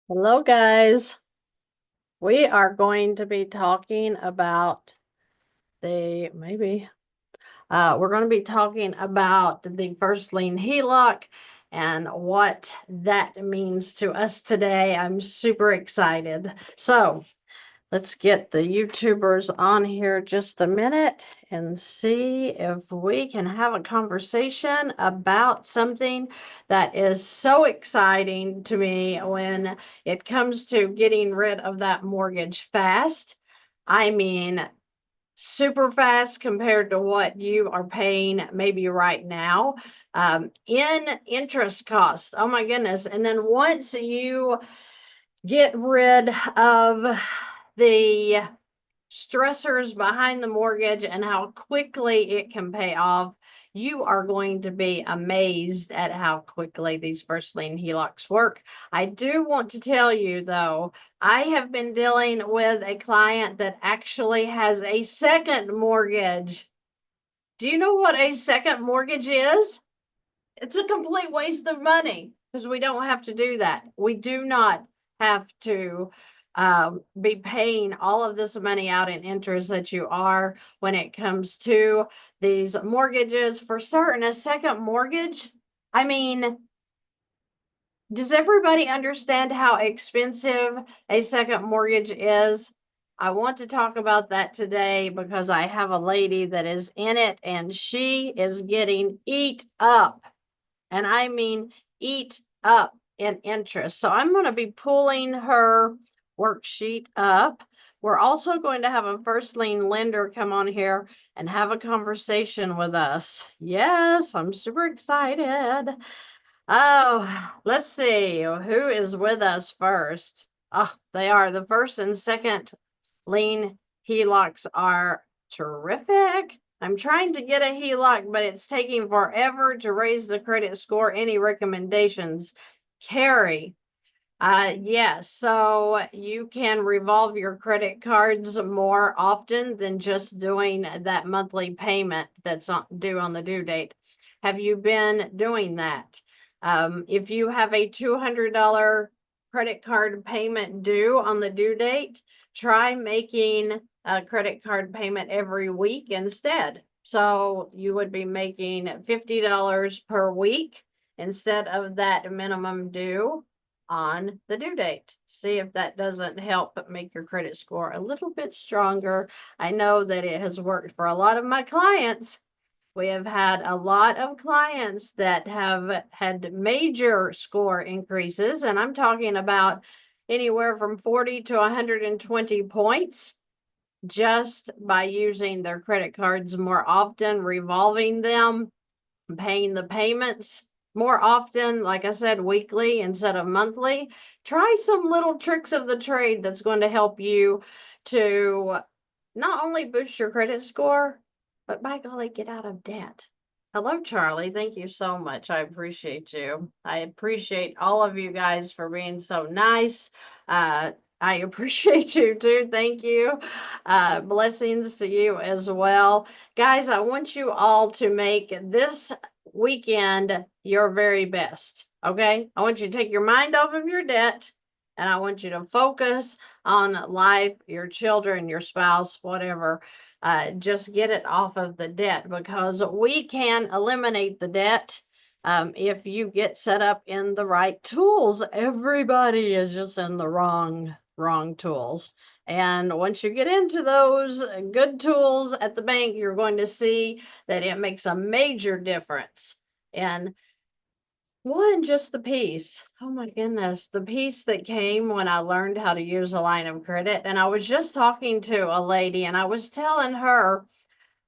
Hello, guys. We are going to be talking about we're going to be talking about the first lien HELOC and what that means to us today. I'm super excited. So let's get the YouTubers on here just a minute and see if we can have a conversation about something that is so exciting to me when it comes to getting rid of that mortgage fast. I mean, super fast compared to what you are paying maybe right now in interest costs. Oh my goodness. And then once you get rid of the stressors behind the mortgage and how quickly it can pay off, you are going to be amazed at how quickly these first lien HELOCs work. I do want to tell you though, I have been dealing with a client that actually has a second mortgage. Do you know what a second mortgage is? It's a complete waste of money because we don't have to do that. We do not have to be paying all of this money out in interest that you are when it comes to these mortgages. For certain, a second mortgage, I mean, does everybody understand how expensive a second mortgage is? I want to talk about that today because I have a lady that is in it and she is getting eat up, and I mean eat up in interest. So I'm going to be pulling her worksheet up. We're also going to have a first lien lender come on here and have a conversation with us. Yes, I'm super excited. Oh, let's see who is with us first. Oh, they are. The first and second lien HELOCs are terrific. I'm trying to get a HELOC, but it's taking forever to raise the credit score. Any recommendations? Carrie. Yes, so you can revolve your credit cards more often than just doing that monthly payment that's due on the due date. Have you been doing that? If you have a $200 credit card payment due on the due date, try making a credit card payment every week instead. So you would be making $50 per week instead of that minimum due on the due date. See if that doesn't help make your credit score a little bit stronger. I know that it has worked for a lot of my clients. We have had a lot of clients that have had major score increases, and I'm talking about anywhere from 40 to 120 points just by using their credit cards more often, revolving them, paying the payments more often, like I said, weekly instead of monthly. Try some little tricks of the trade that's going to help you to not only boost your credit score, but by golly, get out of debt. Hello, Charlie. Thank you so much. I appreciate you. I appreciate all of you guys for being so nice. I appreciate you too. Thank you. Blessings to you as well. Guys, I want you all to make this weekend your very best. Okay. I want you to take your mind off of your debt and I want you to focus on life, your children, your spouse, whatever. Just get it off of the debt because we can eliminate the debt if you get set up in the right tools. Everybody is just in the wrong tools. And once you get into those good tools at the bank, you're going to see that it makes a major difference. And one, just the piece. Oh my goodness, the piece that came when I learned how to use a line of credit. And I was just talking to a lady and I was telling her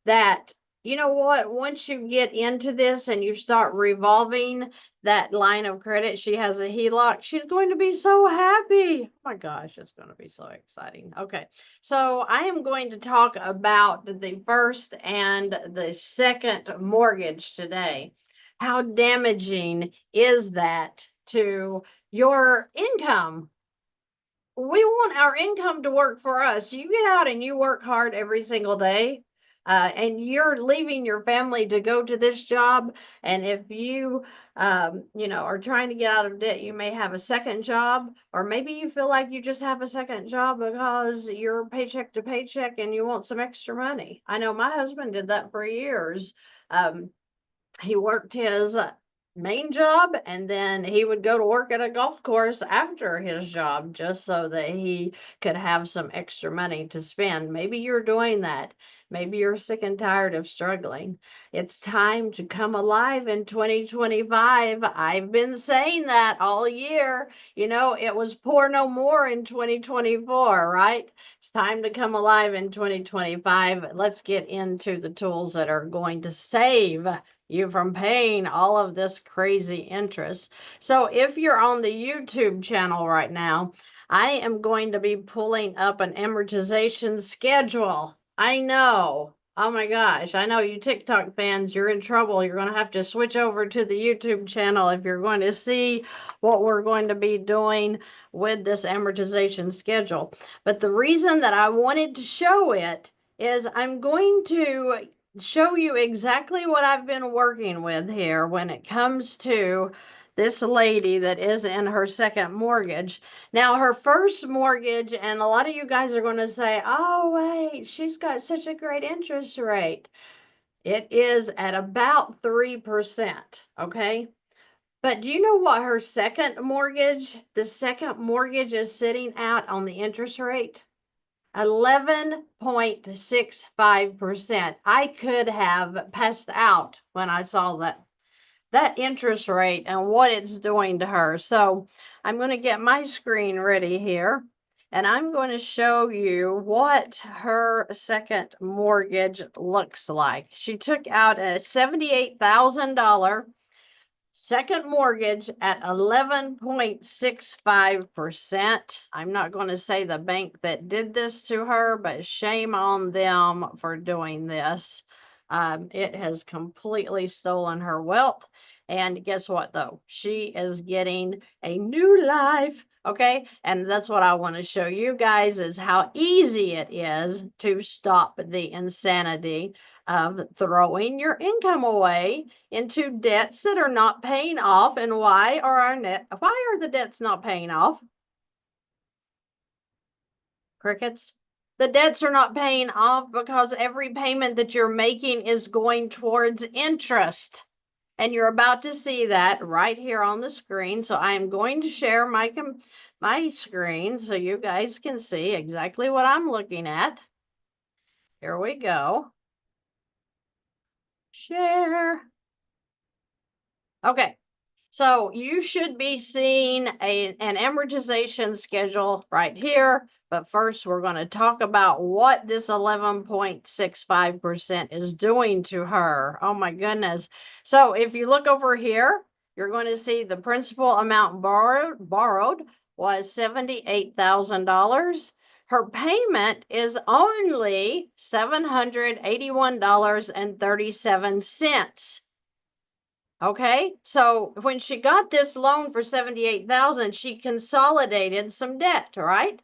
that, you know what, once you get into this and you start revolving that line of credit, she has a HELOC, she's going to be so happy. Oh my gosh, it's going to be so exciting. Okay, so I am going to talk about the first and the second mortgage today. How damaging is that to your income? We want our income to work for us. You get out and you work hard every single day. and you're leaving your family to go to this job, and if you, are trying to get out of debt, you may have a second job, or maybe you feel like you just have a second job because you're paycheck to paycheck and you want some extra money. I know my husband did that for years. He worked his main job, and then he would go to work at a golf course after his job just so that he could have some extra money to spend. Maybe you're doing that. Maybe you're sick and tired of struggling. It's time to come alive in 2025. I've been saying that all year. It was pour no more in 2024, right? It's time to come alive in 2025. Let's get into the tools that are going to save you from paying all of this crazy interest. So if you're on the YouTube channel right now, I am going to be pulling up an amortization schedule. I know. Oh my gosh. I know you TikTok fans, you're in trouble. You're going to have to switch over to the YouTube channel if you're going to see what we're going to be doing with this amortization schedule. But the reason that I wanted to show it is I'm going to show you exactly what I've been working with here when it comes to this lady that is in her second mortgage. Now, her first mortgage, and a lot of you guys are going to say, oh, wait, she's got such a great interest rate. It is at about 3%, okay? But do you know what her second mortgage, the second mortgage is sitting out on the interest rate? 11.65%. I could have passed out when I saw that interest rate and what it's doing to her. So I'm going to get my screen ready here, and I'm going to show you what her second mortgage looks like. She took out a $78,000 second mortgage at 11.65%. I'm not going to say the bank that did this to her, but shame on them for doing this. It has completely stolen her wealth. And guess what, though? She is getting a new life. Okay. And that's what I want to show you guys is how easy it is to stop the insanity of throwing your income away into debts that are not paying off. And why are the debts not paying off? Crickets. The debts are not paying off because every payment that you're making is going towards interest. And you're about to see that right here on the screen. So I'm going to share my screen so you guys can see exactly what I'm looking at. Here we go. Share. Okay. So you should be seeing an amortization schedule right here. But first, we're going to talk about what this 11.65% is doing to her. Oh my goodness. So if you look over here, you're going to see the principal amount borrowed was $78,000. Her payment is only $781.37. Okay, so when she got this loan for $78,000, she consolidated some debt, right?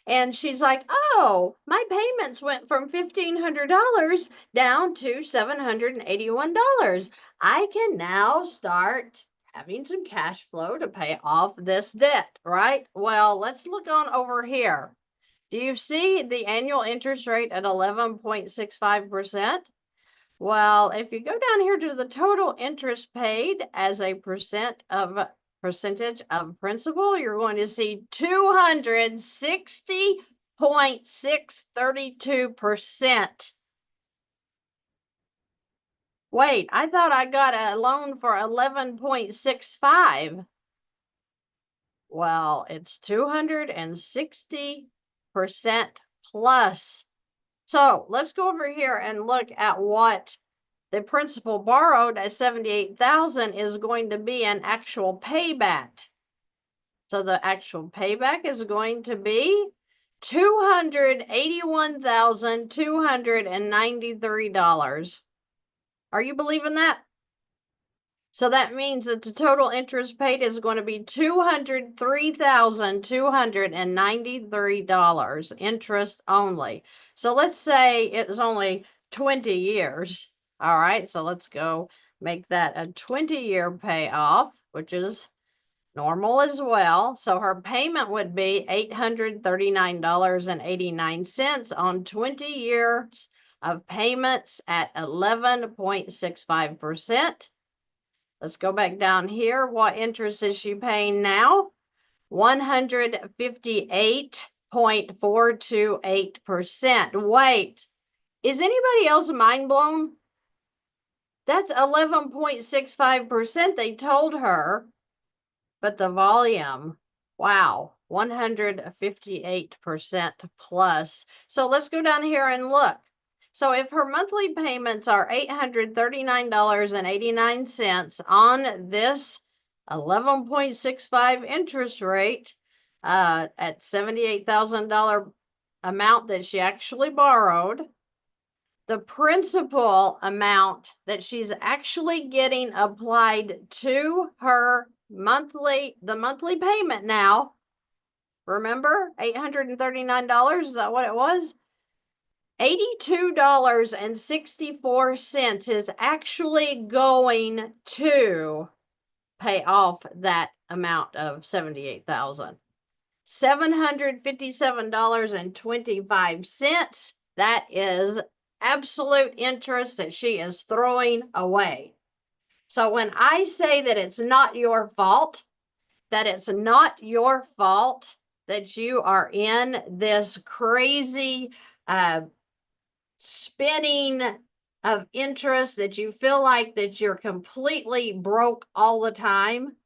And she's like, oh, my payments went from $1,500 down to $781. I can now start having some cash flow to pay off this debt, right? Well, let's look on over here. Do you see the annual interest rate at 11.65%? Well, if you go down here to the total interest paid as a percentage of principal, you're going to see 260.632%. Wait, I thought I got a loan for 11.65. Well, it's 260% plus. So let's go over here and look at what the principal borrowed at $78,000 is going to be an actual payback. So the actual payback is going to be $281,293. Are you believing that? So that means that the total interest paid is going to be $203,293 interest only. So let's say it's only 20 years. All right, so let's go make that a 20-year payoff, which is normal as well. So her payment would be $839.89 on 20 years of payments at 11.65%. Let's go back down here. What interest is she paying now? 158.428%. Wait, is anybody else mind blown? That's 11.65% they told her, but the volume, wow, 158% plus. So let's go down here and look. So if her monthly payments are $839.89 on this 11.65 interest rate at $78,000 amount that she actually borrowed, the principal amount that she's actually getting applied to her the monthly payment now, remember, $839, is that what it was? $82.64 is actually going to pay off that amount of $78,000. $757.25. That is absolute interest that she is throwing away. So when I say that it's not your fault, that you are in this crazy spinning of interest, that you feel like that you're completely broke all the time,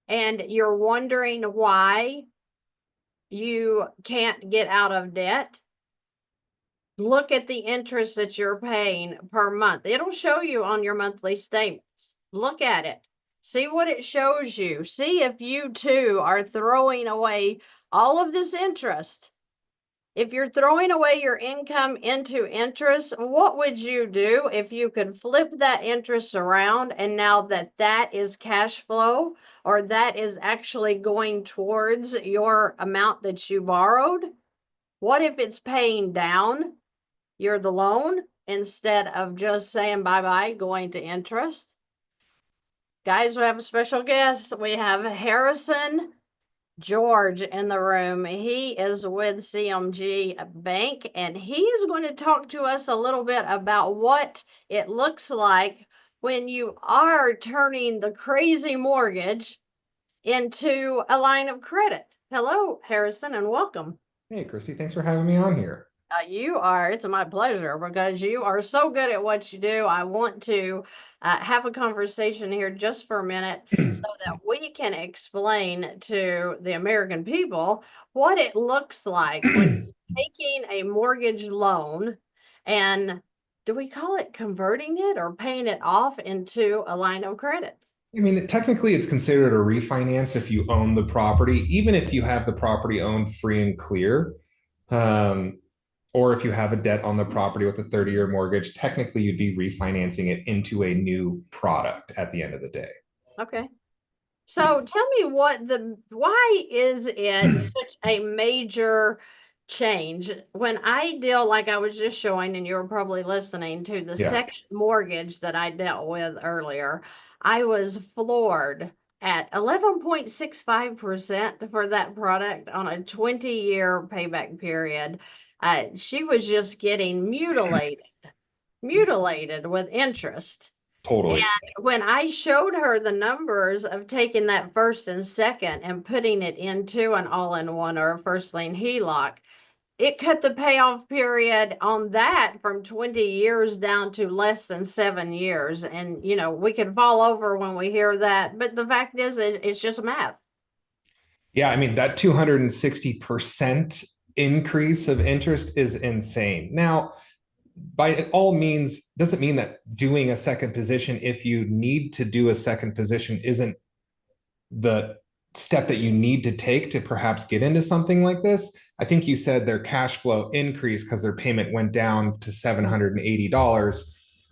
and you're wondering why you can't get out of debt, look at the interest that you're paying per month. It'll show you on your monthly statements. Look at it. See what it shows you. See if you too are throwing away all of this interest. If you're throwing away your income into interest, what would you do if you could flip that interest around, and now that is cash flow, or that is actually going towards your amount that you borrowed? What if it's paying down the loan instead of just saying bye-bye, going to interest? Guys, we have a special guest. We have Harrison George in the room. He is with CMG Bank, and he is going to talk to us a little bit about what it looks like when you are turning the crazy mortgage into a line of credit. Hello, Harrison, and welcome. Hey, Christy, thanks for having me on here. It's my pleasure, because you are so good at what you do. I want to have a conversation here just for a minute so that we can explain to the American people what it looks like when taking a mortgage loan, and do we call it converting it or paying it off into a line of credit? I mean, technically, it's considered a refinance if you own the property, even if you have the property owned free and clear. Or if you have a debt on the property with a 30-year mortgage, technically you'd be refinancing it into a new product at the end of the day. Okay. So tell me why is it such a major change when I deal, like I was just showing, and you were probably listening to the second mortgage that I dealt with earlier. I was floored at 11.65% for that product on a 20-year payback period. She was just getting mutilated with interest. Totally. And when I showed her the numbers of taking that first and second and putting it into an all-in-one or a first lien HELOC, it cut the payoff period on that from 20 years down to less than 7 years. And, we could fall over when we hear that. But the fact is, it's just math. Yeah, I mean, that 260% increase of interest is insane. Now, by all means, doesn't mean that doing a second position, if you need to do a second position, isn't the step that you need to take to perhaps get into something like this. I think you said their cash flow increased because their payment went down to $780.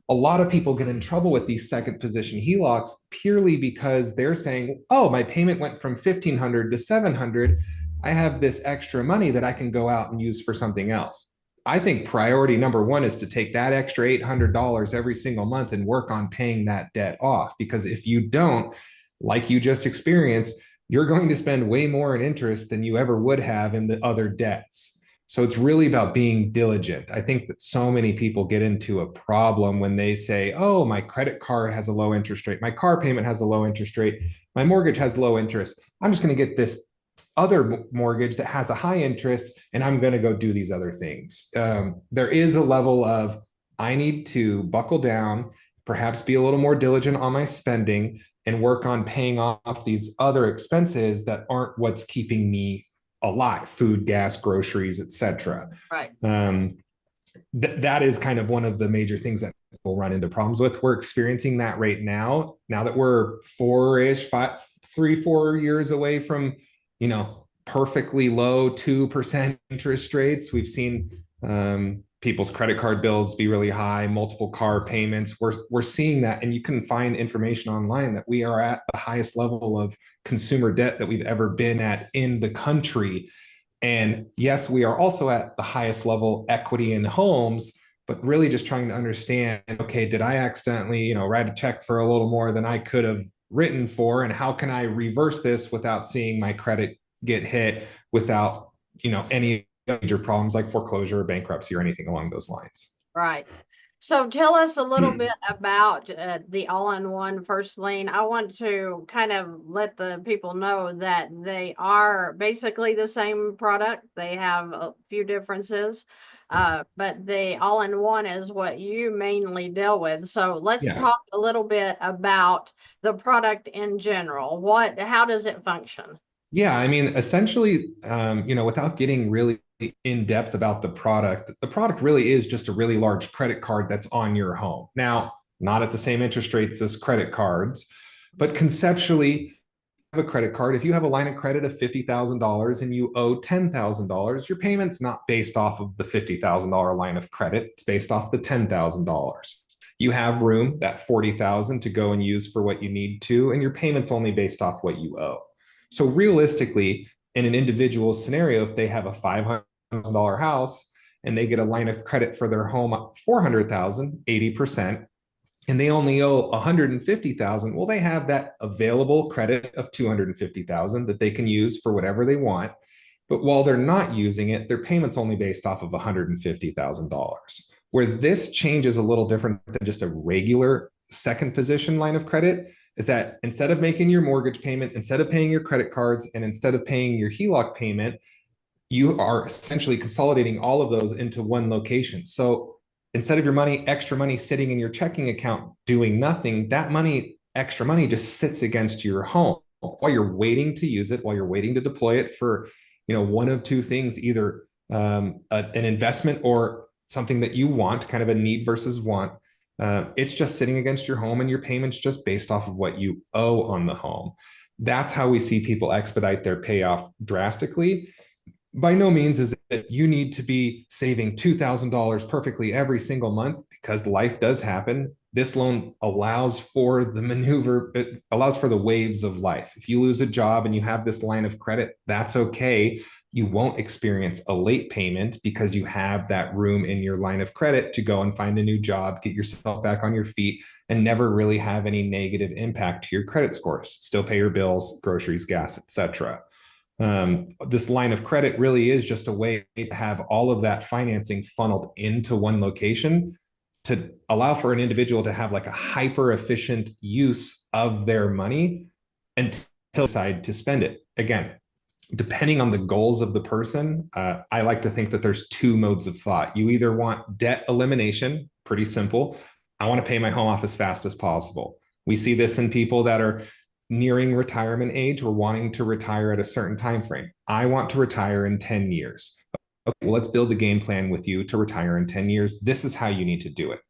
A lot of people get in trouble with these second position HELOCs purely because they're saying, oh, my payment went from $1,500 to $700. I have this extra money that I can go out and use for something else. I think priority number one is to take that extra $800 every single month and work on paying that debt off. Because if you don't, like you just experienced, you're going to spend way more in interest than you ever would have in the other debts. So it's really about being diligent. I think that so many people get into a problem when they say, oh, my credit card has a low interest rate, my car payment has a low interest rate, my mortgage has low interest. I'm just going to get this other mortgage that has a high interest, and I'm going to go do these other things. There is a level of, I need to buckle down, perhaps be a little more diligent on my spending, and work on paying off these other expenses that aren't what's keeping me alive: food, gas, groceries, etc. Right. That is kind of one of the major things that people run into problems with. We're experiencing that right now that we're 4 years away from, perfectly low 2% interest rates. We've seen people's credit card bills be really high, multiple car payments. We're seeing that, and you can find information online that we are at the highest level of consumer debt that we've ever been at in the country. And yes, we are also at the highest level equity in homes, but really just trying to understand, okay, did I accidentally, write a check for a little more than I could have written for? And how can I reverse this without seeing my credit get hit, without, any major problems like foreclosure or bankruptcy or anything along those lines? Right. So tell us a little bit about the all-in-one first lien. I want to kind of let the people know that they are basically the same product. They have a few differences, but the all-in-one is what you mainly deal with. So let's Yeah. talk a little bit about the product in general. How does it function? Yeah, I mean, essentially, without getting really in depth about the product really is just a really large credit card that's on your home. Now, not at the same interest rates as credit cards, but conceptually, have a credit card. If you have a line of credit of $50,000 and you owe $10,000, your payment's not based off of the $50,000 line of credit. It's based off the $10,000. You have room, that $40,000, to go and use for what you need to, and your payment's only based off what you owe. So realistically, in an individual scenario, if they have a $500,000 house and they get a line of credit for their home $400,000, 80%, and they only owe $150,000, well, they have that available credit of $250,000 that they can use for whatever they want. But while they're not using it, their payment's only based off of $150,000. Where this changes a little different than just a regular second position line of credit is that instead of making your mortgage payment, instead of paying your credit cards, and instead of paying your HELOC payment, you are essentially consolidating all of those into one location. So instead of your extra money sitting in your checking account doing nothing, that extra money just sits against your home while you're waiting to use it, while you're waiting to deploy it for, one of two things: either an investment or something that you want, kind of a need versus want. It's just sitting against your home, and your payment's just based off of what you owe on the home. That's how we see people expedite their payoff drastically. By no means is it you need to be saving $2,000 perfectly every single month, because life does happen. This loan allows for the maneuver, it allows for the waves of life. If you lose a job and you have this line of credit, that's okay. You won't experience a late payment because you have that room in your line of credit to go and find a new job, get yourself back on your feet, and never really have any negative impact to your credit scores. Still pay your bills, groceries, gas, etc. This line of credit really is just a way to have all of that financing funneled into one location to allow for an individual to have like a hyper efficient use of their money until they decide to spend it. Again, depending on the goals of the person, I like to think that there's two modes of thought. You either want debt elimination, pretty simple. I want to pay my home off as fast as possible. We see this in people that are nearing retirement age or wanting to retire at a certain time frame. I want to retire in 10 years. Okay, well, let's build a game plan with you to retire in 10 years. This is how you need to do it.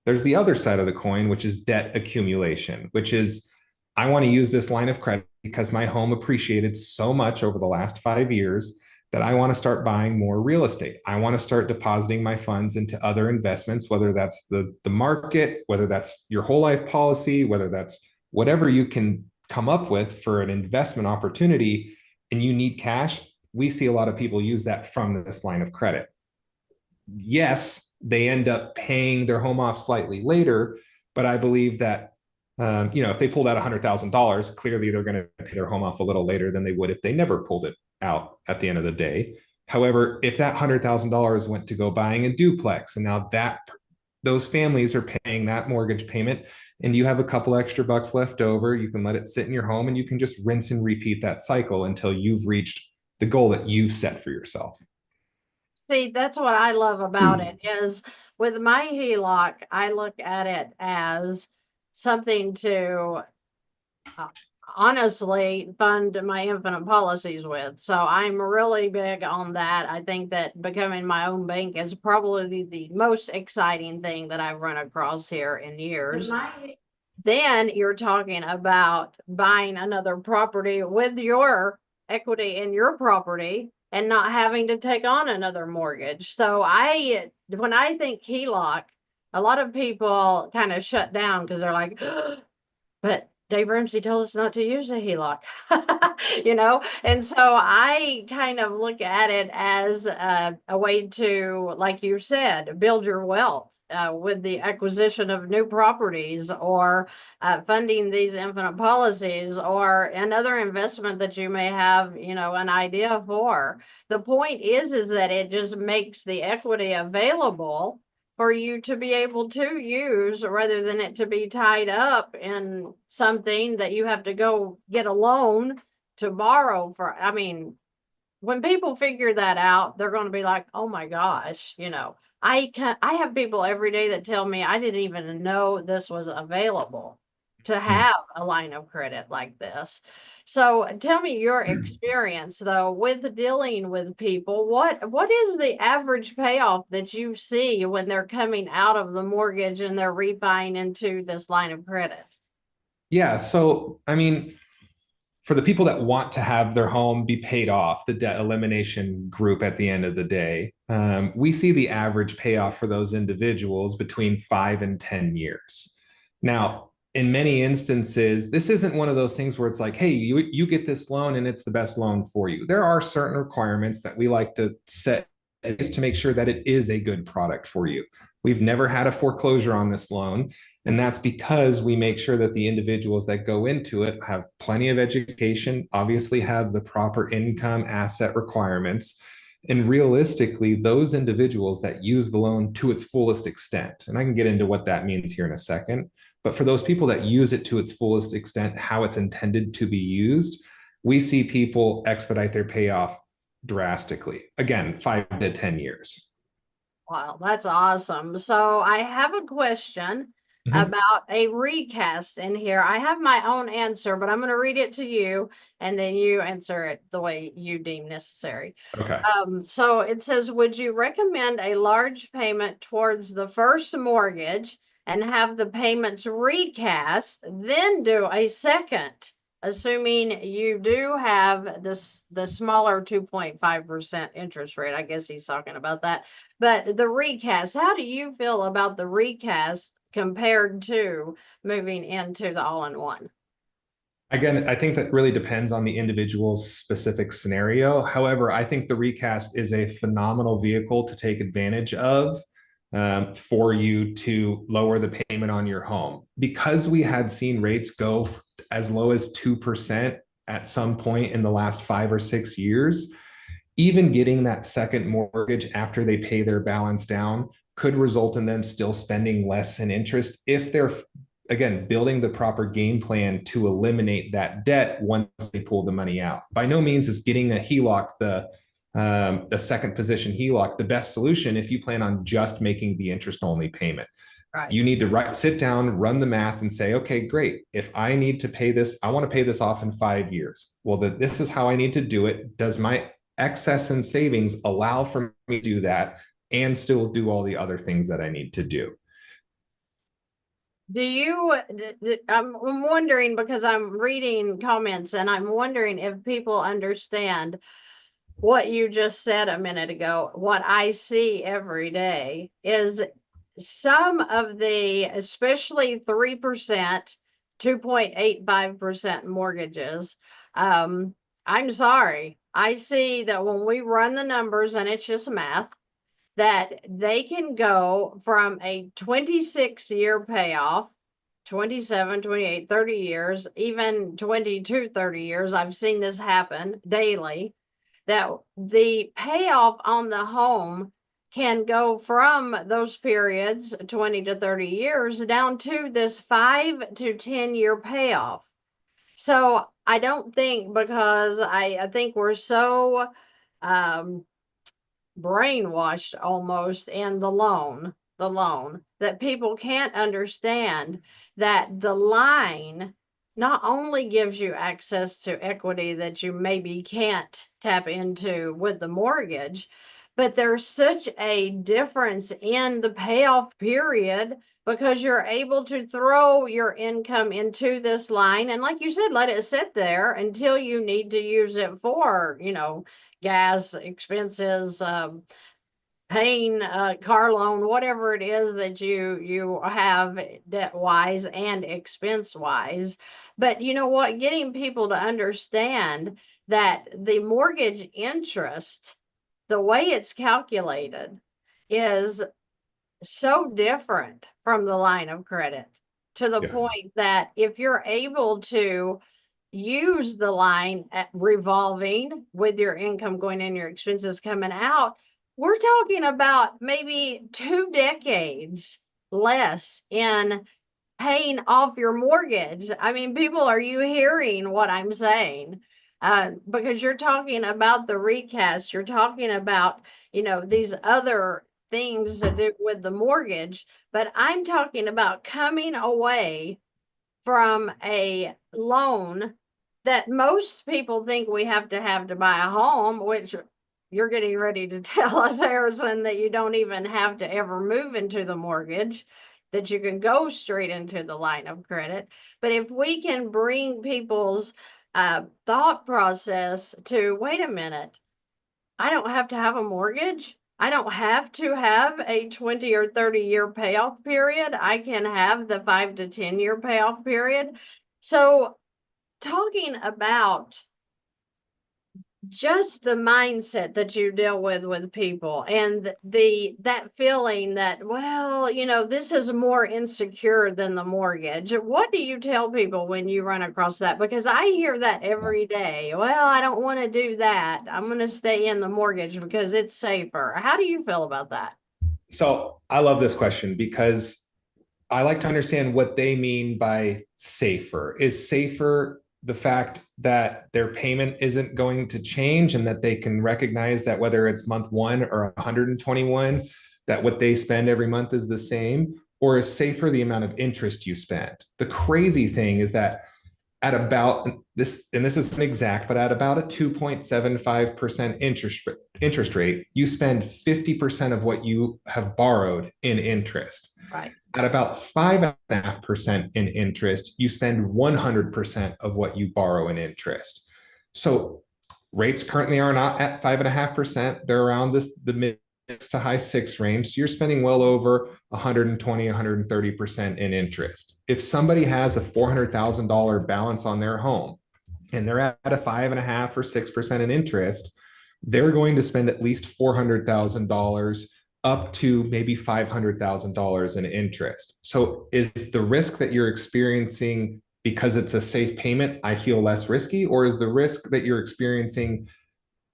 There's the other side of the coin, which is debt accumulation, which is, I want to use this line of credit because my home appreciated so much over the last 5 years that I want to start buying more real estate. I want to start depositing my funds into other investments, whether that's the market, whether that's your whole life policy, whether that's whatever you can come up with for an investment opportunity, and you need cash. We see a lot of people use that from this line of credit. yes, they end up paying their home off slightly later, but I believe that if they pulled out $100,000, clearly they're going to pay their home off a little later than they would if they never pulled it out at the end of the day. However, if that $100,000 went to go buying a duplex, and now that those families are paying that mortgage payment, and you have a couple extra bucks left over, you can let it sit in your home, and you can just rinse and repeat that cycle until you've reached the goal that you've set for yourself. See, that's what I love about it is with my HELOC, I look at it as something to uh, honestly fund my infinite policies with. So I'm really big on that. I think that becoming my own bank is probably the most exciting thing that I've run across here in years. Then you're talking about buying another property with your equity in your property and not having to take on another mortgage. So when I think HELOC, a lot of people kind of shut down because they're like, but Dave Ramsey told us not to use a HELOC, And so I kind of look at it as a way to, like you said, build your wealth with the acquisition of new properties or funding these infinite policies or another investment that you may have, an idea for. The point is that it just makes the equity available for you to be able to use rather than it to be tied up in something that you have to go get a loan to borrow for. I mean, when people figure that out, they're going to be like, oh my gosh, I have people every day that tell me I didn't even know this was available to have a line of credit like this. So tell me your experience though with dealing with people. What is the average payoff that you see when they're coming out of the mortgage and they're refining into this line of credit? Yeah. So, I mean, for the people that want to have their home be paid off, the debt elimination group at the end of the day, we see the average payoff for those individuals between 5 and 10 years. Now, in many instances, this isn't one of those things where it's like, hey, you get this loan and it's the best loan for you. There are certain requirements that we like to set to make sure that it is a good product for you. We've never had a foreclosure on this loan. And that's because we make sure that the individuals that go into it have plenty of education, obviously have the proper income asset requirements. And realistically, those individuals that use the loan to its fullest extent, and I can get into what that means here in a second, but for those people that use it to its fullest extent, how it's intended to be used, we see people expedite their payoff drastically. Again, 5 to 10 years. Wow, that's awesome. So I have a question Mhm. about a recast in here. I have my own answer, but I'm going to read it to you and then you answer it the way you deem necessary. Okay. So it says, would you recommend a large payment towards the first mortgage and have the payments recast, then do a second, assuming you do have the smaller 2.5% interest rate? I guess he's talking about that. But the recast, how do you feel about the recast compared to moving into the all-in-one? Again, I think that really depends on the individual's specific scenario. However, I think the recast is a phenomenal vehicle to take advantage of for you to lower the payment on your home. Because we had seen rates go as low as 2% at some point in the last 5 or 6 years, even getting that second mortgage after they pay their balance down could result in them still spending less in interest if they're, again, building the proper game plan to eliminate that debt once they pull the money out. By no means is getting a HELOC, the second position HELOC, the best solution if you plan on just making the interest only payment. Right. You need to sit down, run the math, and say, okay, great. If I need to pay this, I want to pay this off in 5 years. Well, this is how I need to do it. Does my excess and savings allow for me to do that and still do all the other things that I need to do? Do you, I'm wondering because I'm reading comments and I'm wondering if people understand what you just said a minute ago. What I see every day is some of the, especially 3%, 2.85% mortgages. I'm sorry. I see that when we run the numbers, and it's just math, that they can go from a 26-year payoff, 27, 28, 30 years, even 22, 30 years. I've seen this happen daily, that the payoff on the home can go from those periods, 20 to 30 years, down to this 5 to 10-year payoff. So I don't think, because I think we're so brainwashed almost in the loan, that people can't understand that the line not only gives you access to equity that you maybe can't tap into with the mortgage, but there's such a difference in the payoff period because you're able to throw your income into this line. And like you said, let it sit there until you need to use it for, gas expenses, paying a car loan, whatever it is that you have debt wise and expense wise. But you know what? Getting people to understand that the mortgage interest, the way it's calculated, is so different from the line of credit, to the Yeah. point that if you're able to use the line at revolving with your income going in, your expenses coming out, we're talking about maybe 2 decades less in paying off your mortgage. I mean, people, are you hearing what I'm saying? Because you're talking about the recast, you're talking about, these other things to do with the mortgage, but I'm talking about coming away from a loan that most people think we have to buy a home, which you're getting ready to tell us, Harrison, that you don't even have to ever move into the mortgage, that you can go straight into the line of credit. But if we can bring people's thought process to, wait a minute, I don't have to have a mortgage. I don't have to have a 20 or 30-year payoff period. I can have the 5 to 10-year payoff period. So talking about just the mindset that you deal with people, and that feeling that, well, this is more insecure than the mortgage. What do you tell people when you run across that? Because I hear that every day. Well, I don't want to do that. I'm going to stay in the mortgage because it's safer. How do you feel about that? So I love this question because I like to understand what they mean by safer. Is safer the fact that their payment isn't going to change and that they can recognize that whether it's month 1 or 121, that what they spend every month is the same? Or is safer the amount of interest you spend? The crazy thing is that at about this, and this isn't exact, but at about a 2.75% interest rate, you spend 50% of what you have borrowed in interest. Right. At about 5.5% in interest, you spend 100% of what you borrow in interest. So rates currently are not at 5.5%. They're around the mid to high 6 range. So you're spending well over 120, 130% in interest. If somebody has a $400,000 balance on their home and they're at a 5.5 or 6% in interest, they're going to spend at least $400,000 up to maybe $500,000 in interest. So is the risk that you're experiencing because it's a safe payment, I feel less risky? Or is the risk that you're experiencing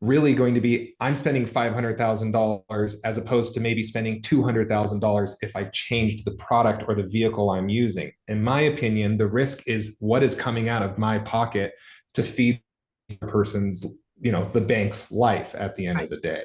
really going to be, I'm spending $500,000 as opposed to maybe spending $200,000 if I changed the product or the vehicle I'm using? In my opinion, the risk is what is coming out of my pocket to feed the person's, the bank's life at the end of the day.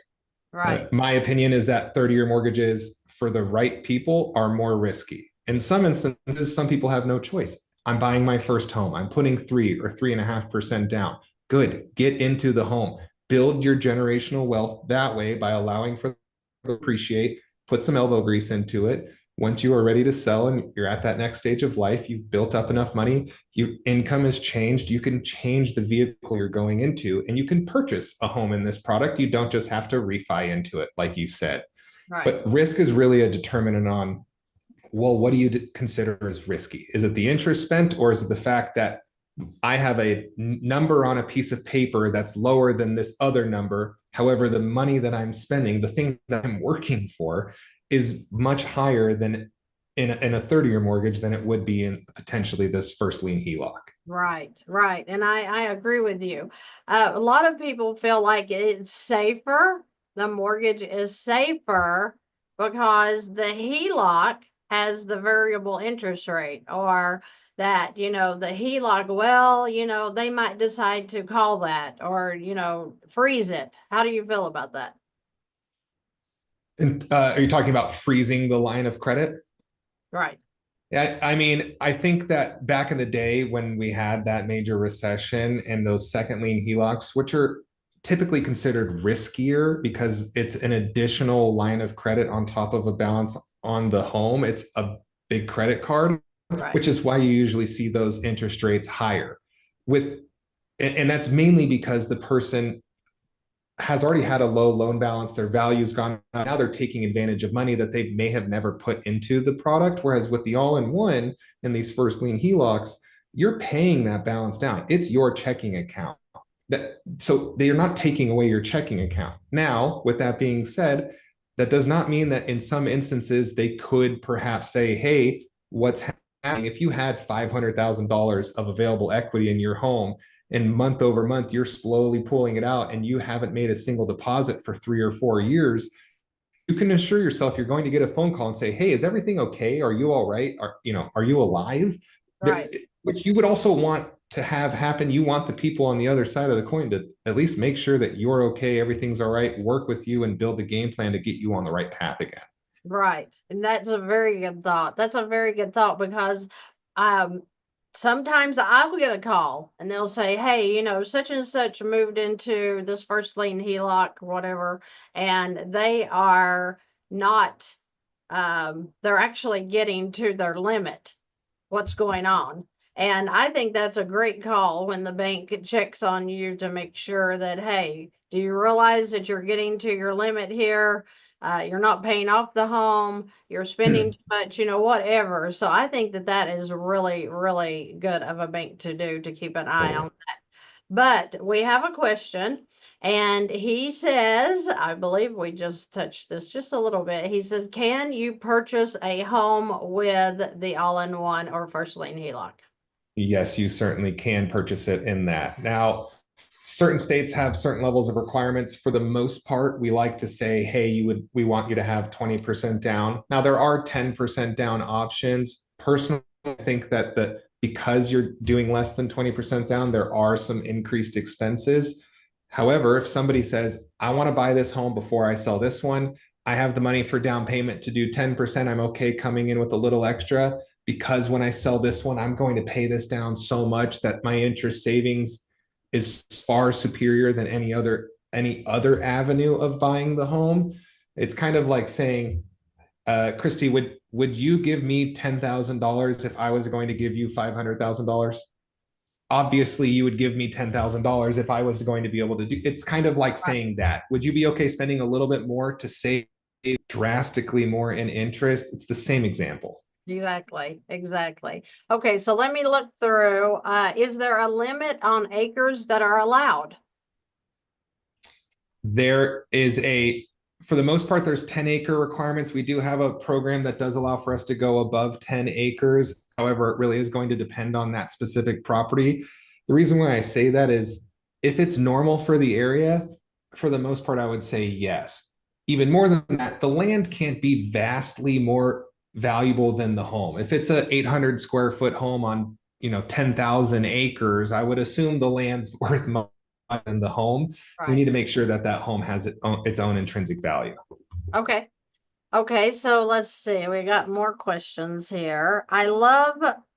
Right. My opinion is that 30-year mortgages for the right people are more risky. In some instances, some people have no choice. I'm buying my first home. I'm putting 3 or 3.5% down. Good. Get into the home. Build your generational wealth that way by allowing for to appreciate, put some elbow grease into it. Once you are ready to sell and you're at that next stage of life, you've built up enough money, your income has changed, you can change the vehicle you're going into and you can purchase a home in this product. You don't just have to refi into it, like you said. Right. But risk is really a determinant on, well, what do you consider as risky? Is it the interest spent, or is it the fact that I have a number on a piece of paper that's lower than this other number. However, the money that I'm spending, the thing that I'm working for, is much higher than in a 30-year mortgage than it would be in potentially this first lien HELOC. Right, right. And I agree with you. A lot of people feel like it's safer. The mortgage is safer because the HELOC has the variable interest rate, or that, the HELOC, well, they might decide to call that or, freeze it. How do you feel about that? And are you talking about freezing the line of credit? Right, Yeah, I mean, I think that back in the day when we had that major recession and those second lien HELOCs, which are typically considered riskier because it's an additional line of credit on top of a balance on the home, it's a big credit card, right, which is why you usually see those interest rates higher. With and that's mainly because the person has already had a low loan balance, their value's gone up. Now they're taking advantage of money that they may have never put into the product. Whereas with the all-in-one and these first lien HELOCs, you're paying that balance down. It's your checking account. So they're not taking away your checking account. Now, with that being said, that does not mean that in some instances they could perhaps say, hey, what's happening if you had $500,000 of available equity in your home and month over month you're slowly pulling it out and you haven't made a single deposit for 3 or 4 years, you can assure yourself you're going to get a phone call and say, hey, is everything okay? Are you all right? Are you alive? right. Which you would also want to have happen. You want the people on the other side of the coin to at least make sure that you're okay, everything's all right, work with you and build the game plan to get you on the right path again. Right. And that's a very good thought. That's a very good thought because um sometimes I will get a call and they'll say, hey, such and such moved into this first lien HELOC or whatever, and they are not they're actually getting to their limit. What's going on? And I think that's a great call when the bank checks on you to make sure that, hey, do you realize that you're getting to your limit here? You're not paying off the home, you're spending too much, whatever. So I think that that is really, really good of a bank to do, to keep an eye Totally. on. But we have a question, and he says, I believe we just touched this just a little bit. He says, can you purchase a home with the all-in-one or first lien HELOC? Yes, you certainly can purchase it in that. Now, certain states have certain levels of requirements. For the most part, we like to say, hey, we want you to have 20% down. Now, there are 10% down options. Personally, I think that because you're doing less than 20% down, there are some increased expenses. However, if somebody says, I want to buy this home before I sell this one, I have the money for down payment to do 10%. I'm okay coming in with a little extra because when I sell this one, I'm going to pay this down so much that my interest savings is far superior than any other avenue of buying the home. It's kind of like saying, Christy, would you give me $10,000 if I was going to give you $500,000? Obviously, you would give me $10,000 if I was going to be able to do. It's kind of like saying that. Would you be okay spending a little bit more to save drastically more in interest? It's the same example. Exactly, exactly. Okay, so let me look through. Is there a limit on acres that are allowed? There is for the most part, there's 10-acre requirements. We do have a program that does allow for us to go above 10 acres. However, it really is going to depend on that specific property. The reason why I say that is if it's normal for the area, for the most part, I would say yes. Even more than that, the land can't be vastly more valuable than the home. If it's a 800 square foot home on 10,000 acres, I would assume the land's worth more than the home. We Right. need to make sure that that home has its own intrinsic value. Okay. Okay, so let's see. We got more questions here. I love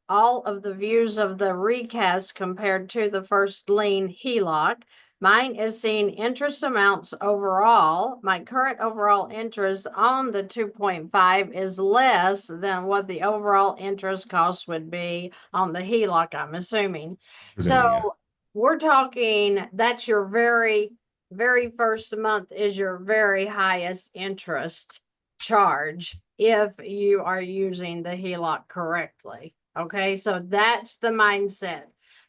all of the views of the recast compared to the first lien HELOC. Mine is seeing interest amounts overall. My current overall interest on the 2.5 is less than what the overall interest cost would be on the HELOC, I'm assuming. So Presuming, yes. we're talking that's your very, very first month is your very highest interest charge if you are using the HELOC correctly. Okay, so that's the mindset.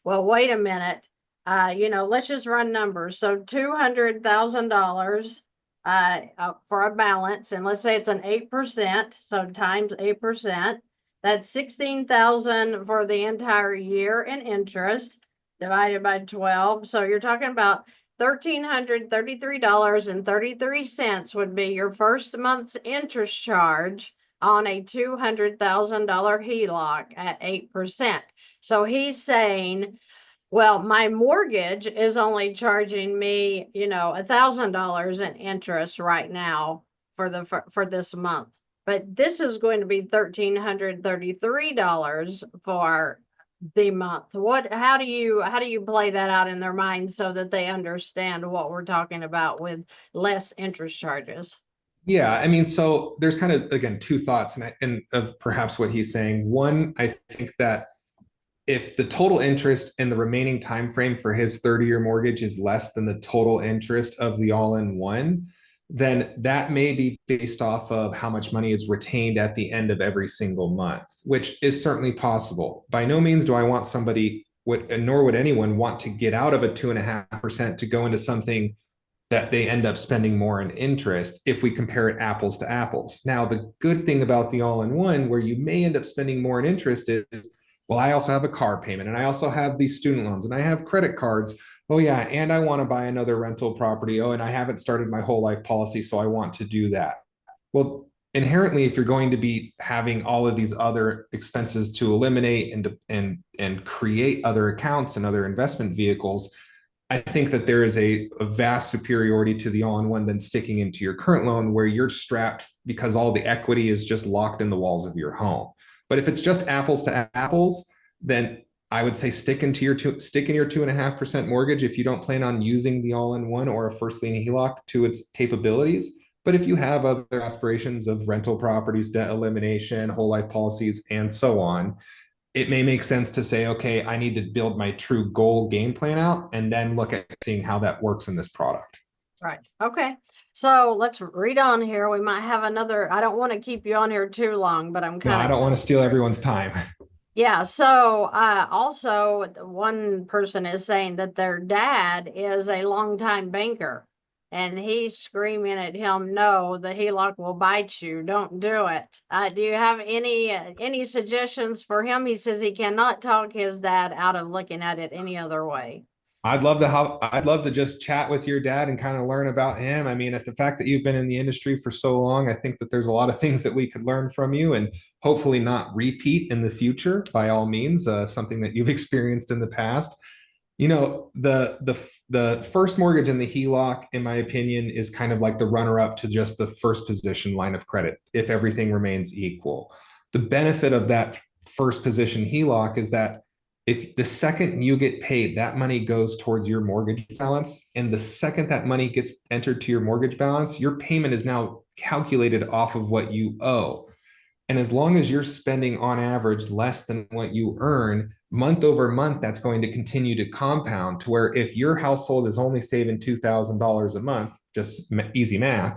well, wait a minute. Let's just run numbers. So $200,000 for a balance, and let's say it's an 8%, so times 8%, that's 16,000 for the entire year in interest divided by 12. So you're talking about $1,333.33 would be your first month's interest charge on a $200,000 HELOC at 8%. So he's saying, well, my mortgage is only charging me, $1,000 in interest right now for this month. But this is going to be $1,333 for the month. How do you play that out in their mind so that they understand what we're talking about with less interest charges? Yeah, I mean, so there's kind of again two thoughts, and of perhaps what he's saying. One, I think that if the total interest in the remaining time frame for his 30-year mortgage is less than the total interest of the all-in-one, then that may be based off of how much money is retained at the end of every single month, which is certainly possible. By no means do I want somebody, nor would anyone want to get out of a 2.5% to go into something that they end up spending more in interest if we compare it apples to apples. Now, the good thing about the all-in-one, where you may end up spending more in interest, is, well, I also have a car payment, and I also have these student loans, and I have credit cards. Oh, yeah, and I want to buy another rental property. Oh, and I haven't started my whole life policy, so I want to do that. Well, inherently, if you're going to be having all of these other expenses to eliminate and create other accounts and other investment vehicles, I think that there is a vast superiority to the all-in-one than sticking into your current loan where you're strapped because all the equity is just locked in the walls of your home. But if it's just apples to apples, then I would say stick in your 2.5% mortgage if you don't plan on using the all-in-one or a first lien HELOC to its capabilities. But if you have other aspirations of rental properties, debt elimination, whole life policies, and so on, it may make sense to say, okay, I need to build my true goal game plan out and then look at seeing how that works in this product. Right. Okay. So let's read on here. We might have another. I don't want to keep you on here too long, but I'm kind of. I don't want to steal everyone's time. Yeah. So also, one person is saying that their dad is a longtime banker, and he's screaming at him, "No, the HELOC will bite you. Don't do it." Do you have any suggestions for him? He says he cannot talk his dad out of looking at it any other way. I'd love to just chat with your dad and kind of learn about him. I mean, if the fact that you've been in the industry for so long, I think that there's a lot of things that we could learn from you and hopefully not repeat in the future by all means, something that you've experienced in the past. The first mortgage in the HELOC, in my opinion, is kind of like the runner-up to just the first position line of credit if everything remains equal. The benefit of that first position HELOC is that if the second you get paid, that money goes towards your mortgage balance. And the second that money gets entered to your mortgage balance, your payment is now calculated off of what you owe. And as long as you're spending on average less than what you earn, month over month, that's going to continue to compound to where if your household is only saving $2,000 a month, just easy math,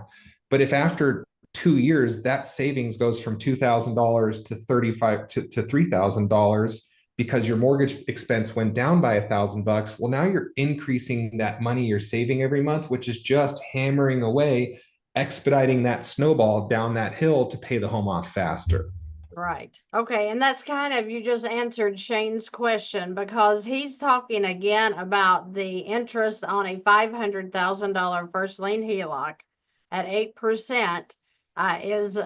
but if after 2 years, that savings goes from $2,000 to $3,000, because your mortgage expense went down by $1,000, well, now you're increasing that money you're saving every month, which is just hammering away, expediting that snowball down that hill to pay the home off faster. Right. Okay. And that's kind of, you just answered Shane's question because he's talking again about the interest on a $500,000 first lien HELOC at 8% is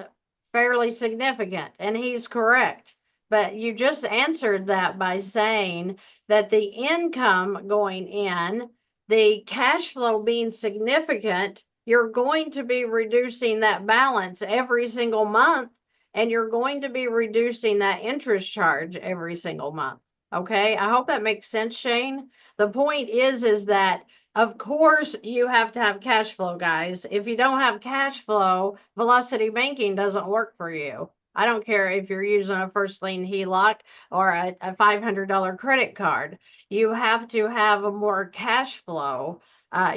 fairly significant. And he's correct. But you just answered that by saying that the income going in, the cash flow being significant, you're going to be reducing that balance every single month, and you're going to be reducing that interest charge every single month. Okay, I hope that makes sense, Shane. The point is that of course you have to have cash flow, guys. If you don't have cash flow, velocity banking doesn't work for you. I don't care if you're using a first lien HELOC or a $500 credit card. You have to have a more cash flow.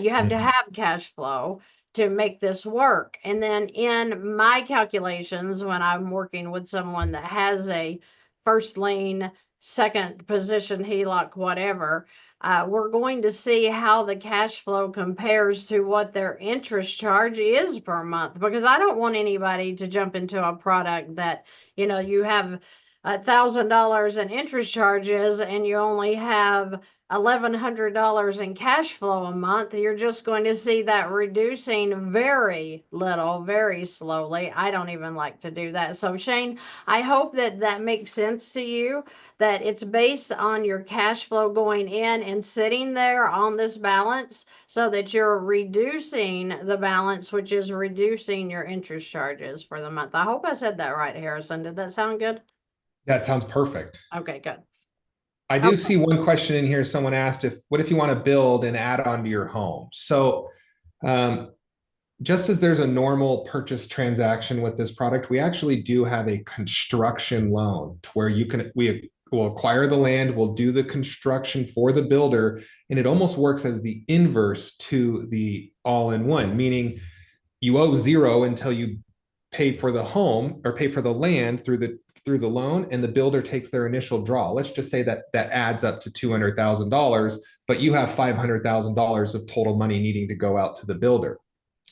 You have to have cash flow to make this work. And then in my calculations, when I'm working with someone that has a first lien second position HELOC, whatever, we're going to see how the cash flow compares to what their interest charge is per month, because I don't want anybody to jump into a product that, you know, you have $1,000 in interest charges and you only have $1,100 in cash flow a month. You're just going to see that reducing very little, very slowly. I don't even like to do that. So Shane, I hope that that makes sense to you, that it's based on your cash flow going in and sitting there on this balance, so that you're reducing the balance, which is reducing your interest charges for the month. I hope I said that right, Harrison. Did that sound good? That sounds perfect. Okay, good. I do see one question in here. Someone asked what if you want to build and add on to your home? So just as there's a normal purchase transaction with this product, we actually do have a construction loan to where we will acquire the land, we'll do the construction for the builder, and it almost works as the inverse to the all-in-one, meaning you owe zero until you pay for the home or pay for the land through the loan, and the builder takes their initial draw. Let's just say that adds up to $200,000, but you have $500,000 of total money needing to go out to the builder.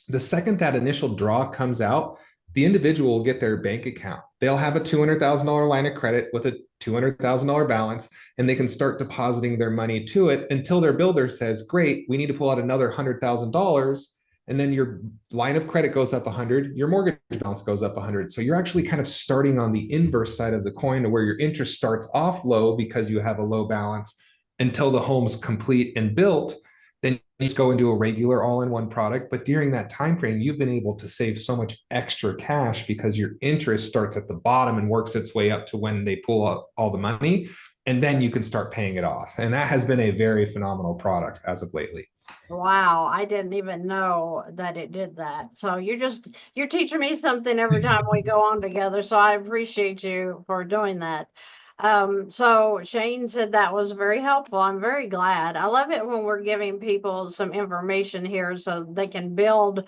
The second that initial draw comes out, the individual will get their bank account. They'll have a $200,000 line of credit with a $200,000 balance, and they can start depositing their money to it until their builder says, great, we need to pull out another $100,000. And then your line of credit goes up 100, your mortgage balance goes up 100. So you're actually kind of starting on the inverse side of the coin, to where your interest starts off low because you have a low balance until the home's complete and built. Then you just go into a regular all-in-one product. But during that time frame, you've been able to save so much extra cash because your interest starts at the bottom and works its way up to when they pull out all the money. And then you can start paying it off. And that has been a very phenomenal product as of lately. Wow, I didn't even know that it did that. So you're teaching me something every time we go on together. So I appreciate you for doing that. So Shane said that was very helpful. I'm very glad. I love it when we're giving people some information here so they can build.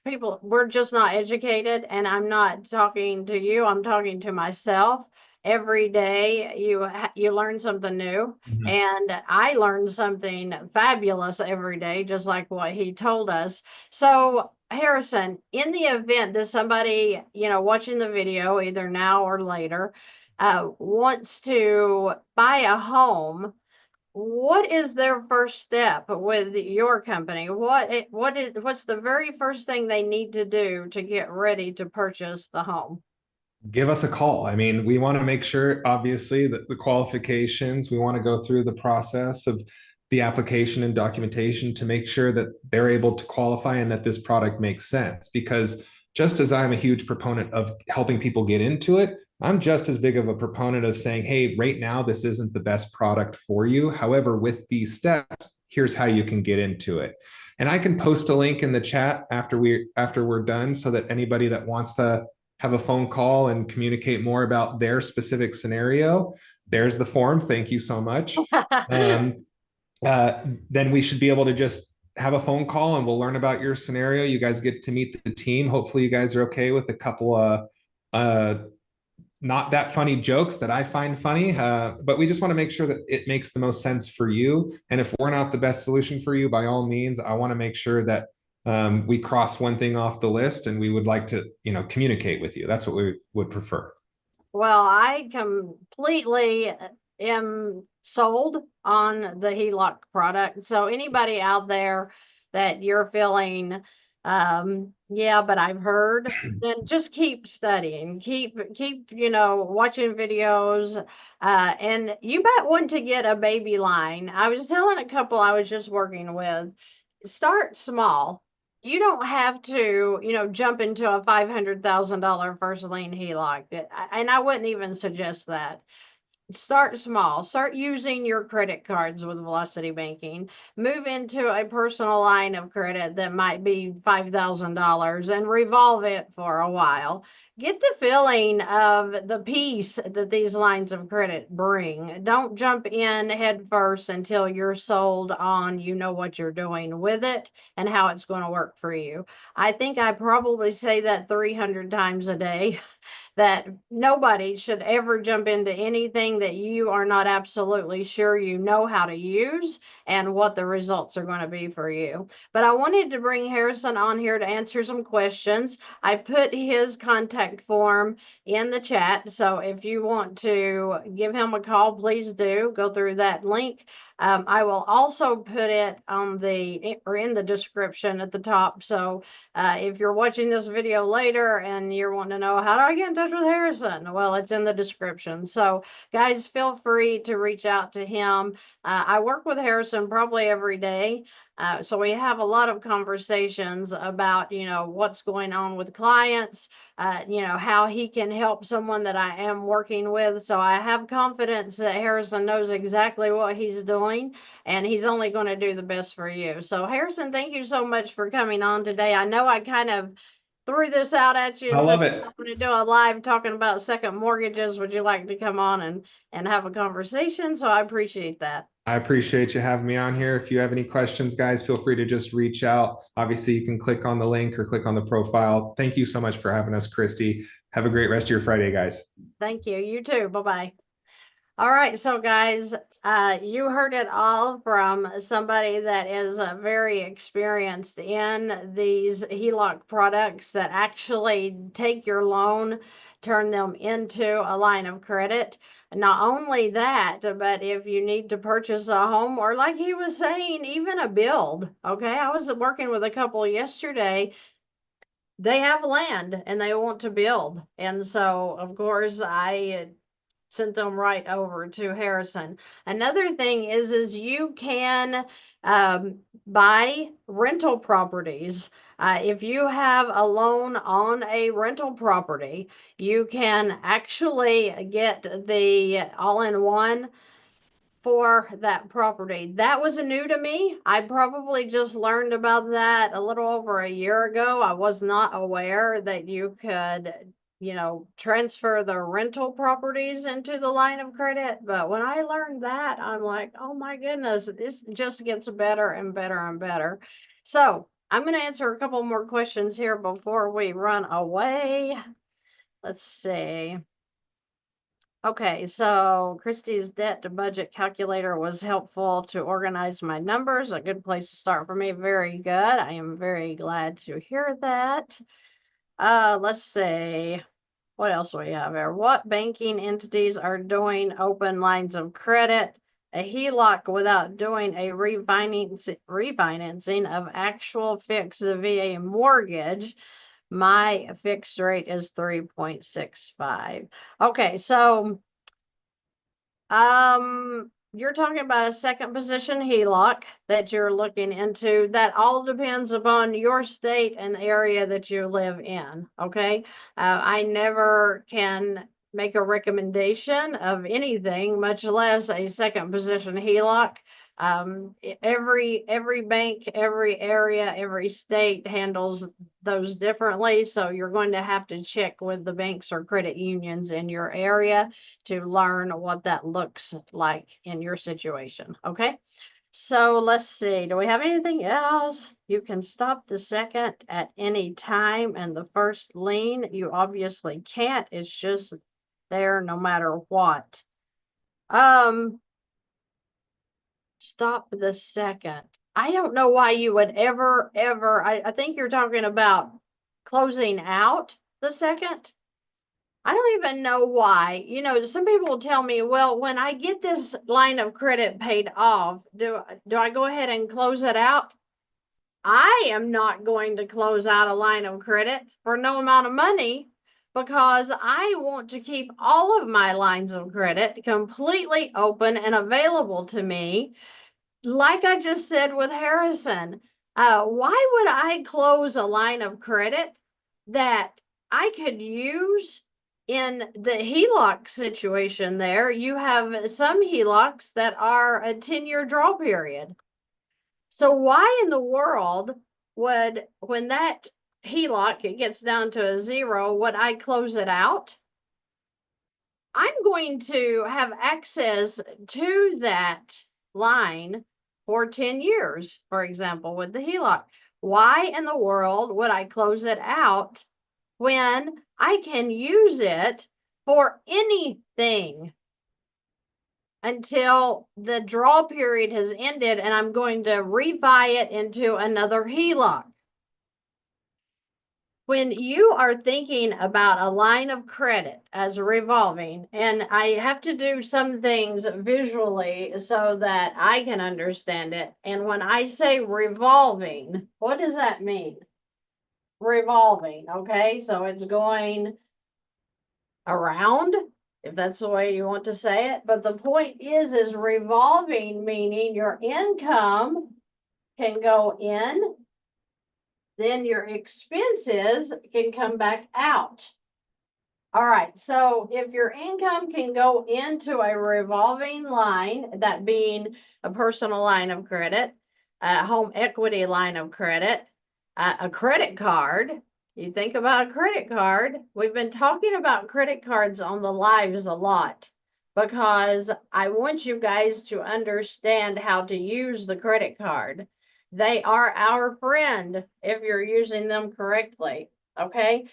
People, we're just not educated, and I'm not talking to you, I'm talking to myself. Every day you learn something new. Mhm. And I learned something fabulous every day, just like what he told us. So Harrison, in the event that somebody, you know, watching the video either now or later, wants to buy a home, what is their first step with your company? What's the very first thing they need to do to get ready to purchase the home? Give us a call. I mean, we want to make sure, obviously, that the qualifications, we want to go through the process of the application and documentation to make sure that they're able to qualify and that this product makes sense. Because just as I'm a huge proponent of helping people get into it, I'm just as big of a proponent of saying, hey, right now, this isn't the best product for you. However, with these steps, here's how you can get into it. And I can post a link in the chat after we're done, so that anybody that wants to have a phone call and communicate more about their specific scenario, there's the form. Thank you so much. Then we should be able to just have a phone call and we'll learn about your scenario. You guys get to meet the team. Hopefully you guys are okay with a couple of not that funny jokes that I find funny, but we just want to make sure that it makes the most sense for you. And if we're not the best solution for you, by all means, I want to make sure that we cross one thing off the list, and we would like to, you know, communicate with you. That's what we would prefer. Well, I completely am sold on the HELOC product. So anybody out there that you're feeling, yeah, but I've heard, then just keep studying, keep, you know, watching videos, and you might want to get a baby line. I was telling a couple I was just working with, start small. You don't have to, you know, jump into a $500,000 first lien HELOC. And I wouldn't even suggest that. Start small. Start using your credit cards with Velocity Banking. Move into a personal line of credit that might be $5,000 and revolve it for a while. Get the feeling of the peace that these lines of credit bring. Don't jump in head first until you're sold on, you know, what you're doing with it and how it's going to work for you. I think I probably say that 300 times a day. that nobody should ever jump into anything that you are not absolutely sure you know how to use and what the results are going to be for you. But I wanted to bring Harrison on here to answer some questions. I put his contact form in the chat, so if you want to give him a call, please do go through that link. I will also put it on in the description at the top. So if you're watching this video later and you're wanting to know how do I get in touch with Harrison, well, it's in the description. So guys, feel free to reach out to him. I work with Harrison probably every day. So we have a lot of conversations about, what's going on with clients, how he can help someone that I am working with. So I have confidence that Harrison knows exactly what he's doing, and he's only going to do the best for you. So Harrison, thank you so much for coming on today. I know I kind of threw this out at you I and love said, it. I'm going to do a live talking about second mortgages. Would you like to come on and have a conversation? So I appreciate that. I appreciate you having me on here. If you have any questions, guys, feel free to just reach out. Obviously, you can click on the link or click on the profile. Thank you so much for having us, Christy. Have a great rest of your Friday, guys. Thank you. You too. Bye-bye. All right, so guys, you heard it all from somebody that is very experienced in these HELOC products that actually take your loan, turn them into a line of credit. Not only that, but if you need to purchase a home, or like he was saying, even a build. Okay, I was working with a couple yesterday. They have land and they want to build. And so, of course, I sent them right over to Harrison. Another thing is you can buy rental properties. If you have a loan on a rental property, you can actually get the all-in-one for that property. That was new to me. I probably just learned about that a little over a year ago. I was not aware that you could, transfer the rental properties into the line of credit. But when I learned that, I'm like, oh my goodness, this just gets better and better and better. So I'm going to answer a couple more questions here before we run away. Let's see. Okay, so Christy's debt to budget calculator was helpful to organize my numbers. A good place to start for me. Very good. I am very glad to hear that. Let's see. What else do we have here? What banking entities are doing open lines of credit? A HELOC without doing a refinancing of actual fixed VA mortgage. My fixed rate is 3.65. Okay, so you're talking about a second position HELOC that you're looking into. That all depends upon your state and the area that you live in. Okay, I never can make a recommendation of anything, much less a second position HELOC. Every bank, every area, every state handles those differently. So you're going to have to check with the banks or credit unions in your area to learn what that looks like in your situation. Okay. So let's see. Do we have anything else? You can stop the second at any time, and the first lien, you obviously can't. It's just there no matter what. Stop the second. I don't know why you would ever, I think you're talking about closing out the second. I don't even know why. Some people will tell me, well, when I get this line of credit paid off, do I go ahead and close it out? I am not going to close out a line of credit for no amount of money, because I want to keep all of my lines of credit completely open and available to me. Like I just said with Harrison, why would I close a line of credit that I could use in the HELOC situation there? You have some HELOCs that are a 10-year draw period. So why in the world would, when that HELOC it gets down to a 0, would I close it out? I'm going to have access to that line for 10 years, for example, with the HELOC. Why in the world would I close it out when I can use it for anything until the draw period has ended and I'm going to refi it into another HELOC. When you are thinking about a line of credit as revolving, and I have to do some things visually so that I can understand it. And when I say revolving, what does that mean? Revolving, okay? So it's going around, if that's the way you want to say it. But the point is revolving, meaning your income can go in, then your expenses can come back out. All right, so if your income can go into a revolving line, that being a personal line of credit, a home equity line of credit, a credit card, you think about a credit card. We've been talking about credit cards on the lives a lot because I want you guys to understand how to use the credit card. They are our friend if you're using them correctly, okay?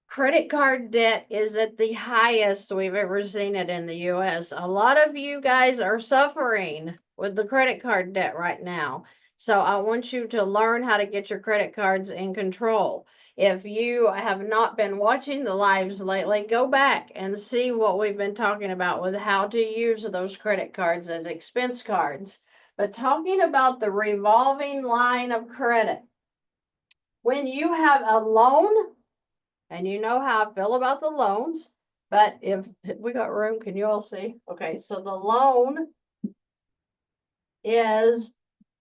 Credit card debt is at the highest we've ever seen it in the US. A lot of you guys are suffering with the credit card debt right now. So I want you to learn how to get your credit cards in control. If you have not been watching the lives lately, go back and see what we've been talking about with how to use those credit cards as expense cards. But talking about the revolving line of credit, when you have a loan, and you know how I feel about the loans, but if we got room, can you all see? Okay, so the loan is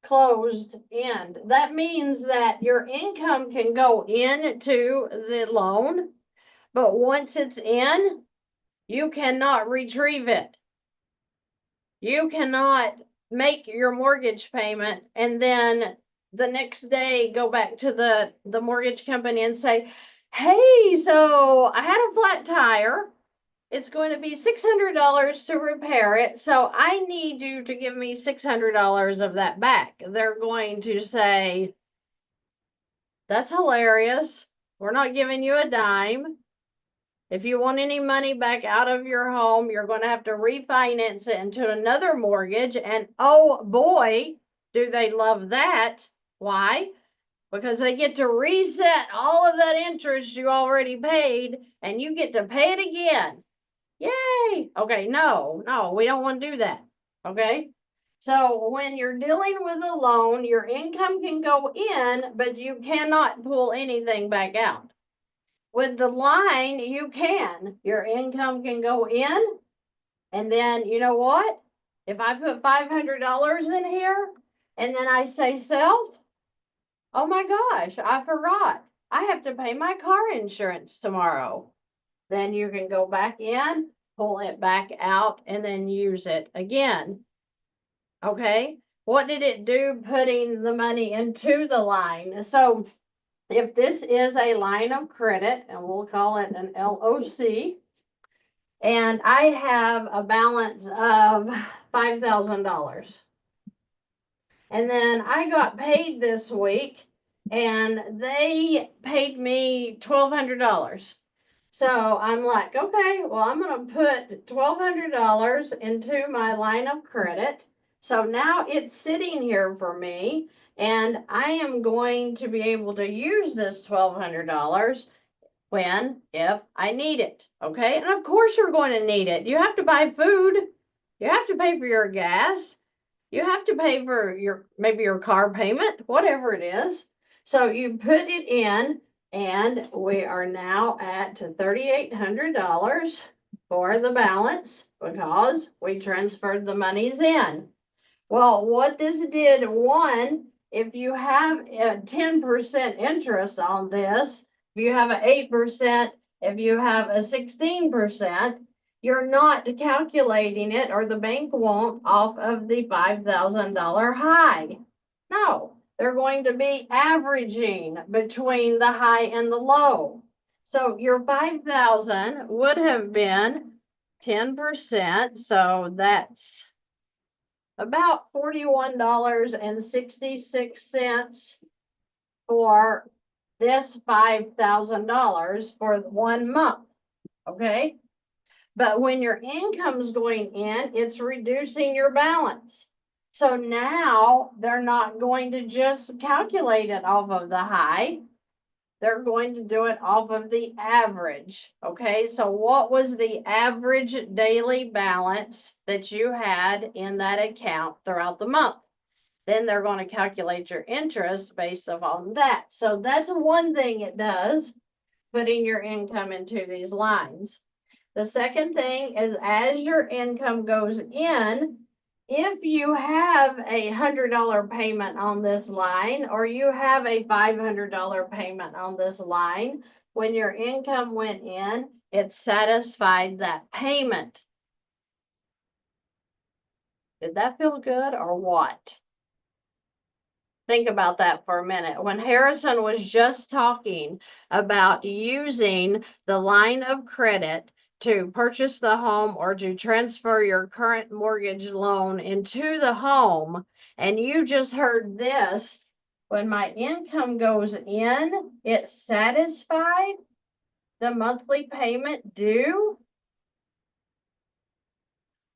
closed end. That means that your income can go into the loan, but once it's in, you cannot retrieve it. You cannot make your mortgage payment and then the next day go back to the mortgage company and say, hey, so I had a flat tire. It's going to be $600 to repair it. So I need you to give me $600 of that back. They're going to say, that's hilarious. We're not giving you a dime. If you want any money back out of your home, you're going to have to refinance it into another mortgage. And oh boy, do they love that. Why? Because they get to reset all of that interest you already paid and you get to pay it again. Yay. Okay, no, we don't want to do that. Okay. So when you're dealing with a loan, your income can go in, but you cannot pull anything back out. With the line, you can. Your income can go in, and then you know what? If I put $500 in here, and then I say self, oh my gosh, I forgot. I have to pay my car insurance tomorrow. Then you can go back in, pull it back out, and then use it again. Okay? What did it do putting the money into the line? So if this is a line of credit, and we'll call it an LOC, and I have a balance of $5,000. And then I got paid this week, and they paid me $1,200. So I'm like, okay, well, I'm going to put $1,200 into my line of credit. So now it's sitting here for me. And I am going to be able to use this $1,200 when, if I need it. Okay. And of course you're going to need it. You have to buy food. You have to pay for your gas. You have to pay for maybe your car payment, whatever it is. So you put it in, and we are now at $3,800 for the balance because we transferred the monies in. Well, what this did, one, if you have a 10% interest on this, if you have an 8%, if you have a 16%, you're not calculating it, or the bank won't, off of the $5,000 high. No, they're going to be averaging between the high and the low. So your 5,000 would have been 10%. So that's about $41.66 for this $5,000 for 1 month, okay? But when your income's going in, it's reducing your balance. So now they're not going to just calculate it off of the high. They're going to do it off of the average. Okay, so what was the average daily balance that you had in that account throughout the month? Then they're going to calculate your interest based upon that. So that's one thing it does, putting your income into these lines. The second thing is, as your income goes in, if you have a $100 payment on this line, or you have a $500 payment on this line, when your income went in, it satisfied that payment. Did that feel good or what? Think about that for a minute. When Harrison was just talking about using the line of credit to purchase the home or to transfer your current mortgage loan into the home, and you just heard this, when my income goes in, it satisfied the monthly payment due.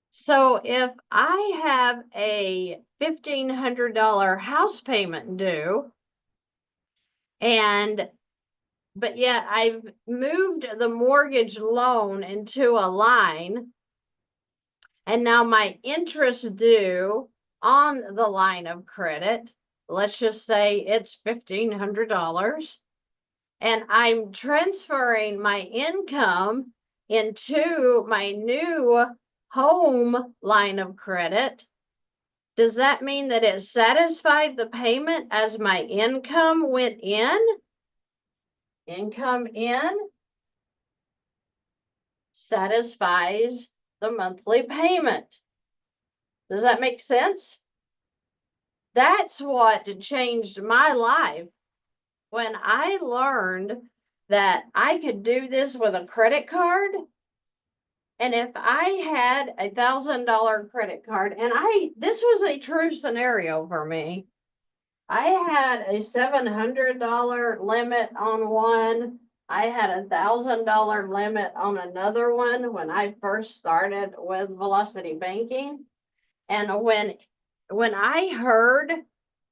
So if I have a $1,500 house payment due, but yet I've moved the mortgage loan into a line, and now my interest due on the line of credit, let's just say it's $1,500, and I'm transferring my income into my new home line of credit. Does that mean that it satisfied the payment as my income went in? Income in satisfies the monthly payment. Does that make sense? That's what changed my life when I learned that I could do this with a credit card. And if I had a $1,000 credit card, and this was a true scenario for me. I had a $700 limit on one. I had a $1,000 limit on another one when I first started with Velocity Banking. And when I heard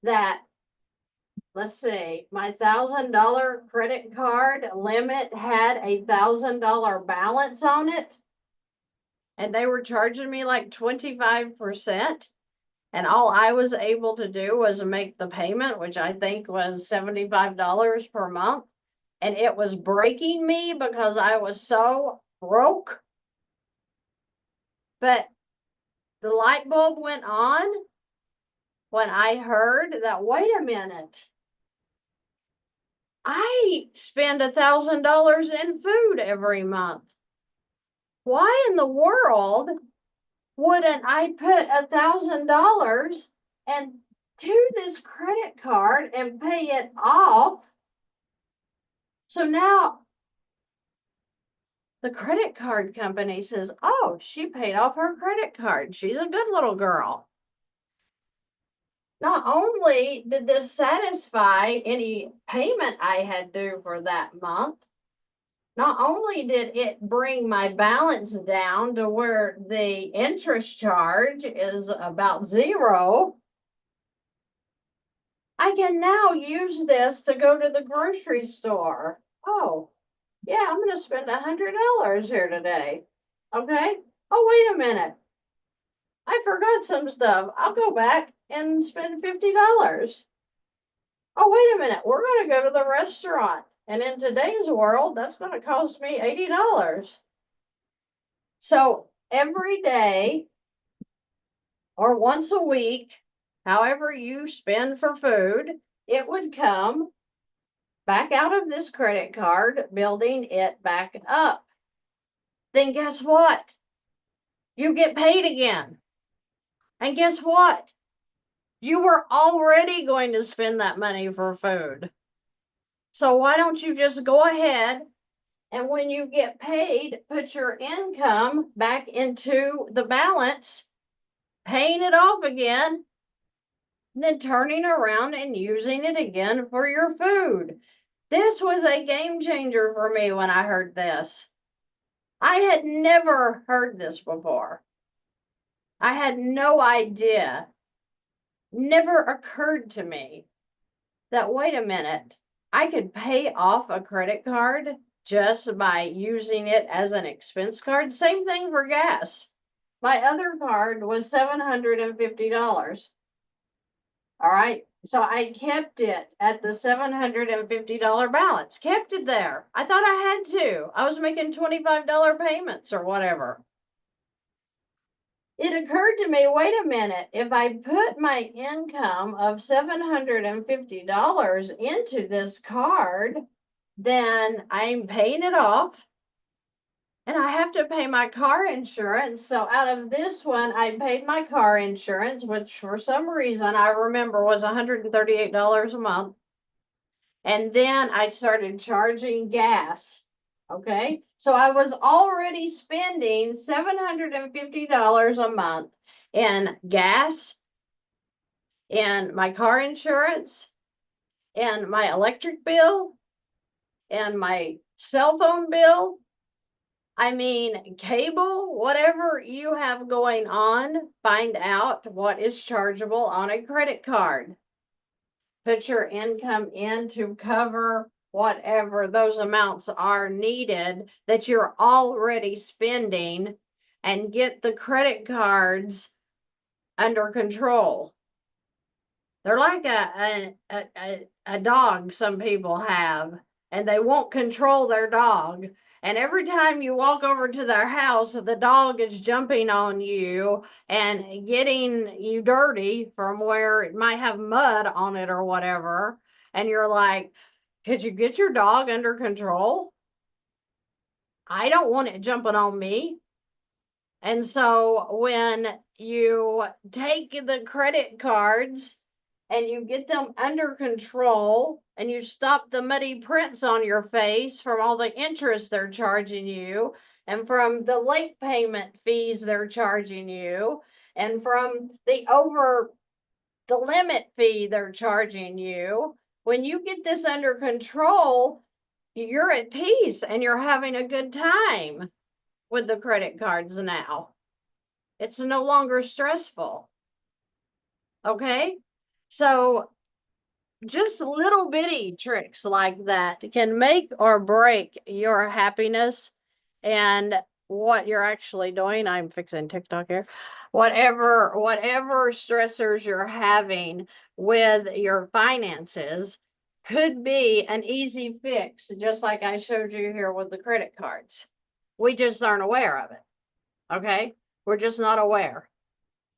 that, let's see, my $1,000 credit card limit had a $1,000 balance on it, and they were charging me like 25%. And all I was able to do was make the payment, which I think was $75 per month. And it was breaking me because I was so broke. But the light bulb went on when I heard that, wait a minute, I spend $1,000 in food every month. Why in the world wouldn't I put $1,000 and to this credit card and pay it off? So now the credit card company says, oh, she paid off her credit card. She's a good little girl. Not only did this satisfy any payment I had due for that month, not only did it bring my balance down to where the interest charge is about zero, I can now use this to go to the grocery store. Oh, yeah, I'm going to spend $100 here today. Okay. Oh, wait a minute. I forgot some stuff. I'll go back and spend $50. Oh, wait a minute. We're going to go to the restaurant. And in today's world, that's going to cost me $80. So every day or once a week, however you spend for food, it would come back out of this credit card, building it back up. Then guess what? You get paid again. And guess what? You were already going to spend that money for food. So why don't you just go ahead and when you get paid, put your income back into the balance, paying it off again, then turning around and using it again for your food. This was a game changer for me when I heard this. I had never heard this before. I had no idea. Never occurred to me that, wait a minute, I could pay off a credit card just by using it as an expense card. Same thing for gas. My other card was $750. All right. So I kept it at the $750 balance, kept it there. I thought I had to. I was making $25 payments or whatever. It occurred to me, wait a minute, if I put my income of $750 into this card, then I'm paying it off. And I have to pay my car insurance. So out of this one, I paid my car insurance, which for some reason I remember was $138 a month. And then I started charging gas. Okay. So I was already spending $750 a month in gas, and my car insurance, and my electric bill, and my cell phone bill. I mean, cable, whatever you have going on, find out what is chargeable on a credit card. Put your income in to cover whatever those amounts are needed that you're already spending, and get the credit cards under control. They're like a dog some people have, and they won't control their dog. And every time you walk over to their house, the dog is jumping on you and getting you dirty from where it might have mud on it or whatever. And you're like, could you get your dog under control? I don't want it jumping on me. And so when you take the credit cards and you get them under control, and you stop the muddy prints on your face from all the interest they're charging you, and from the late payment fees they're charging you, and from the limit fee they're charging you, when you get this under control, you're at peace and you're having a good time with the credit cards now. It's no longer stressful. Okay? So just little bitty tricks like that can make or break your happiness and what you're actually doing. I'm fixing TikTok here. Whatever stressors you're having with your finances could be an easy fix, just like I showed you here with the credit cards. We just aren't aware of it. Okay? We're just not aware.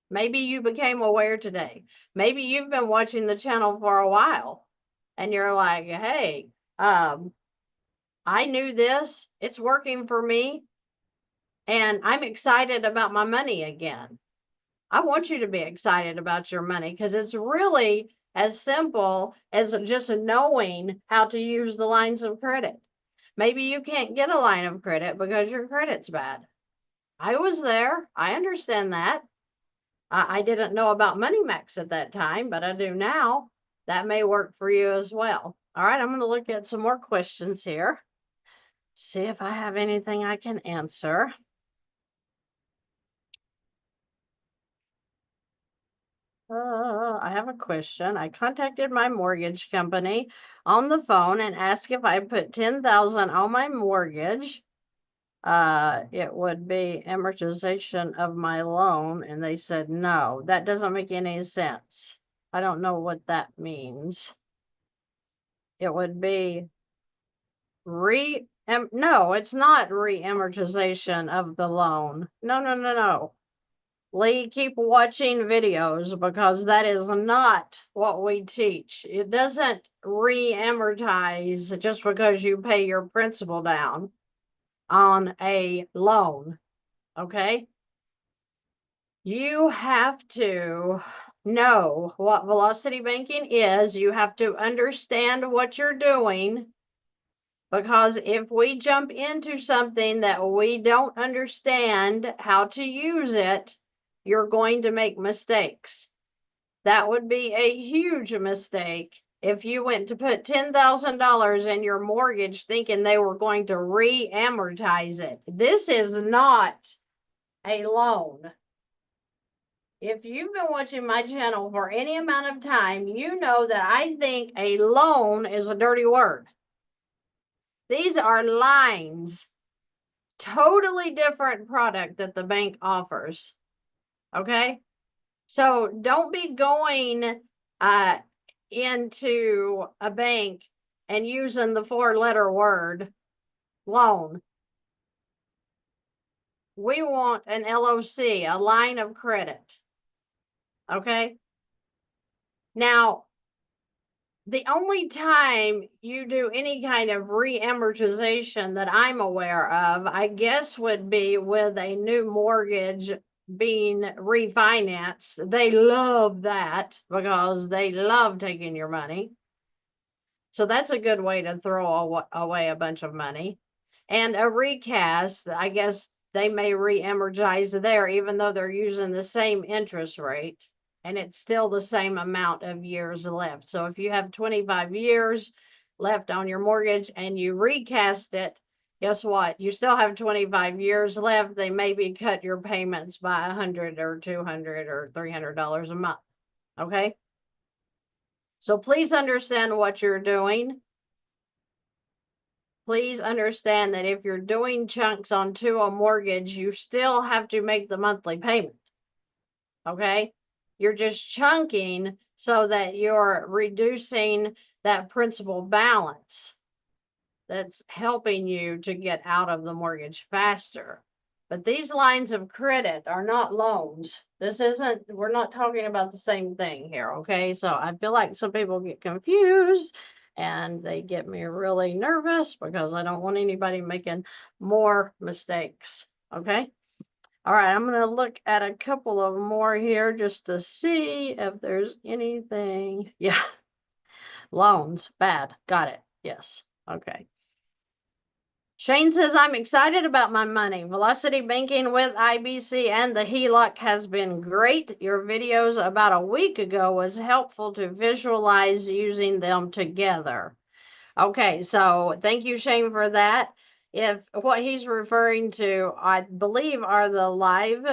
Maybe you became aware today. Maybe you've been watching the channel for a while and you're like, hey, I knew this. It's working for me. And I'm excited about my money again. I want you to be excited about your money, because it's really as simple as just knowing how to use the lines of credit. Maybe you can't get a line of credit because your credit's bad. I was there. I understand that. I didn't know about Money Max at that time, but I do now. That may work for you as well. All right, I'm going to look at some more questions here. See if I have anything I can answer. I have a question. I contacted my mortgage company on the phone and asked if I put $10,000 on my mortgage, it would be amortization of my loan, and they said no. That doesn't make any sense. I don't know what that means. It would be no, it's not re-amortization of the loan. No. Lee, keep watching videos, because that is not what we teach. It doesn't re-amortize just because you pay your principal down on a loan. Okay? You have to know what velocity banking is. You have to understand what you're doing, because if we jump into something that we don't understand how to use it, you're going to make mistakes. That would be a huge mistake if you went to put $10,000 in your mortgage thinking they were going to re-amortize it. This is not a loan. If you've been watching my channel for any amount of time, you know that I think a loan is a dirty word. These are lines, totally different product that the bank offers. Okay? So don't be going into a bank and using the 4-letter word loan. We want an LOC, a line of credit. Okay? Now, the only time you do any kind of re-amortization that I'm aware of, I guess, would be with a new mortgage being refinanced. They love that because they love taking your money. So that's a good way to throw away a bunch of money. And a recast, I guess they may re-amortize there, even though they're using the same interest rate and it's still the same amount of years left. So if you have 25 years left on your mortgage and you recast it, guess what? You still have 25 years left. They maybe cut your payments by $100 or $200 or $300 a month. Okay? So please understand what you're doing. Please understand that if you're doing chunks onto a mortgage, you still have to make the monthly payment. Okay? You're just chunking so that you're reducing that principal balance that's helping you to get out of the mortgage faster. But these lines of credit are not loans. We're not talking about the same thing here, okay? So I feel like some people get confused and they get me really nervous because I don't want anybody making more mistakes, okay? All right, I'm going to look at a couple of more here just to see if there's anything. Yeah, loans, bad. Got it. Yes, okay. Shane says, I'm excited about my money. Velocity banking with IBC and the HELOC has been great. Your videos about a week ago was helpful to visualize using them together. Okay, so thank you, Shane, for that. If what he's referring to, I believe, are the live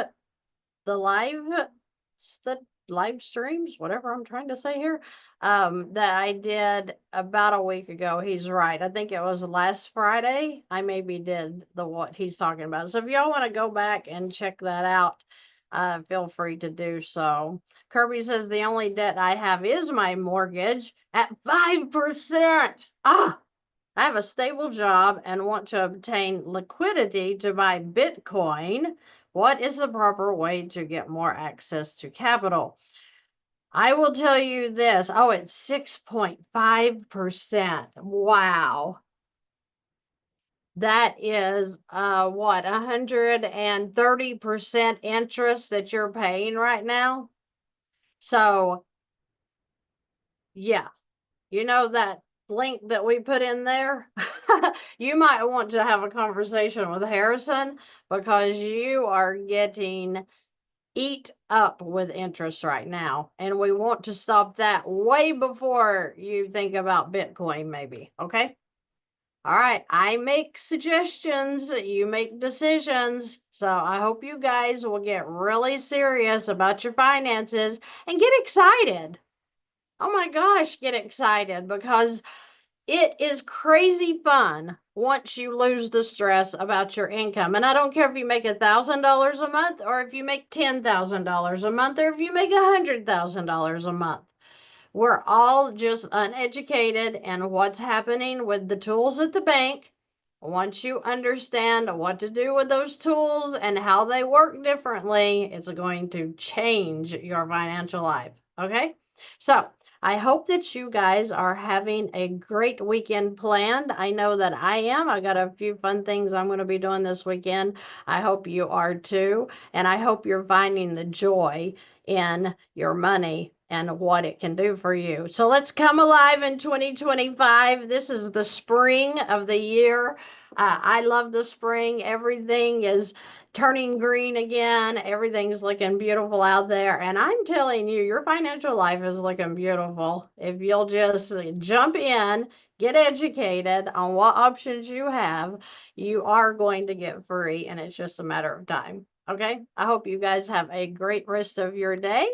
streams, whatever I'm trying to say here, that I did about a week ago. He's right. I think it was last Friday. I maybe did what he's talking about. So if y'all want to go back and check that out, feel free to do so. Kirby says the only debt I have is my mortgage at 5%. Ah, I have a stable job and want to obtain liquidity to buy Bitcoin. What is the proper way to get more access to capital? I will tell you this. Oh, it's 6.5%. Wow. That is what, 130% interest that you're paying right now? So, yeah. You know that link that we put in there? You might want to have a conversation with Harrison because you are getting eat up with interest right now. And we want to stop that way before you think about Bitcoin, maybe. Okay? All right. I make suggestions. You make decisions. So I hope you guys will get really serious about your finances and get excited. Oh my gosh, get excited because it is crazy fun once you lose the stress about your income. And I don't care if you make $1,000 a month or if you make $10,000 a month or if you make $100,000 a month. We're all just uneducated in what's happening with the tools at the bank. Once you understand what to do with those tools and how they work differently, it's going to change your financial life. Okay? So, I hope that you guys are having a great weekend planned. I know that I am. I got a few fun things I'm going to be doing this weekend. I hope you are too. And I hope you're finding the joy in your money and what it can do for you. So let's come alive in 2025. This is the spring of the year. I love the spring. Everything is turning green again. Everything's looking beautiful out there. And I'm telling you, your financial life is looking beautiful. If you'll just jump in, get educated on what options you have, you are going to get free, and it's just a matter of time. Okay, I hope you guys have a great rest of your day.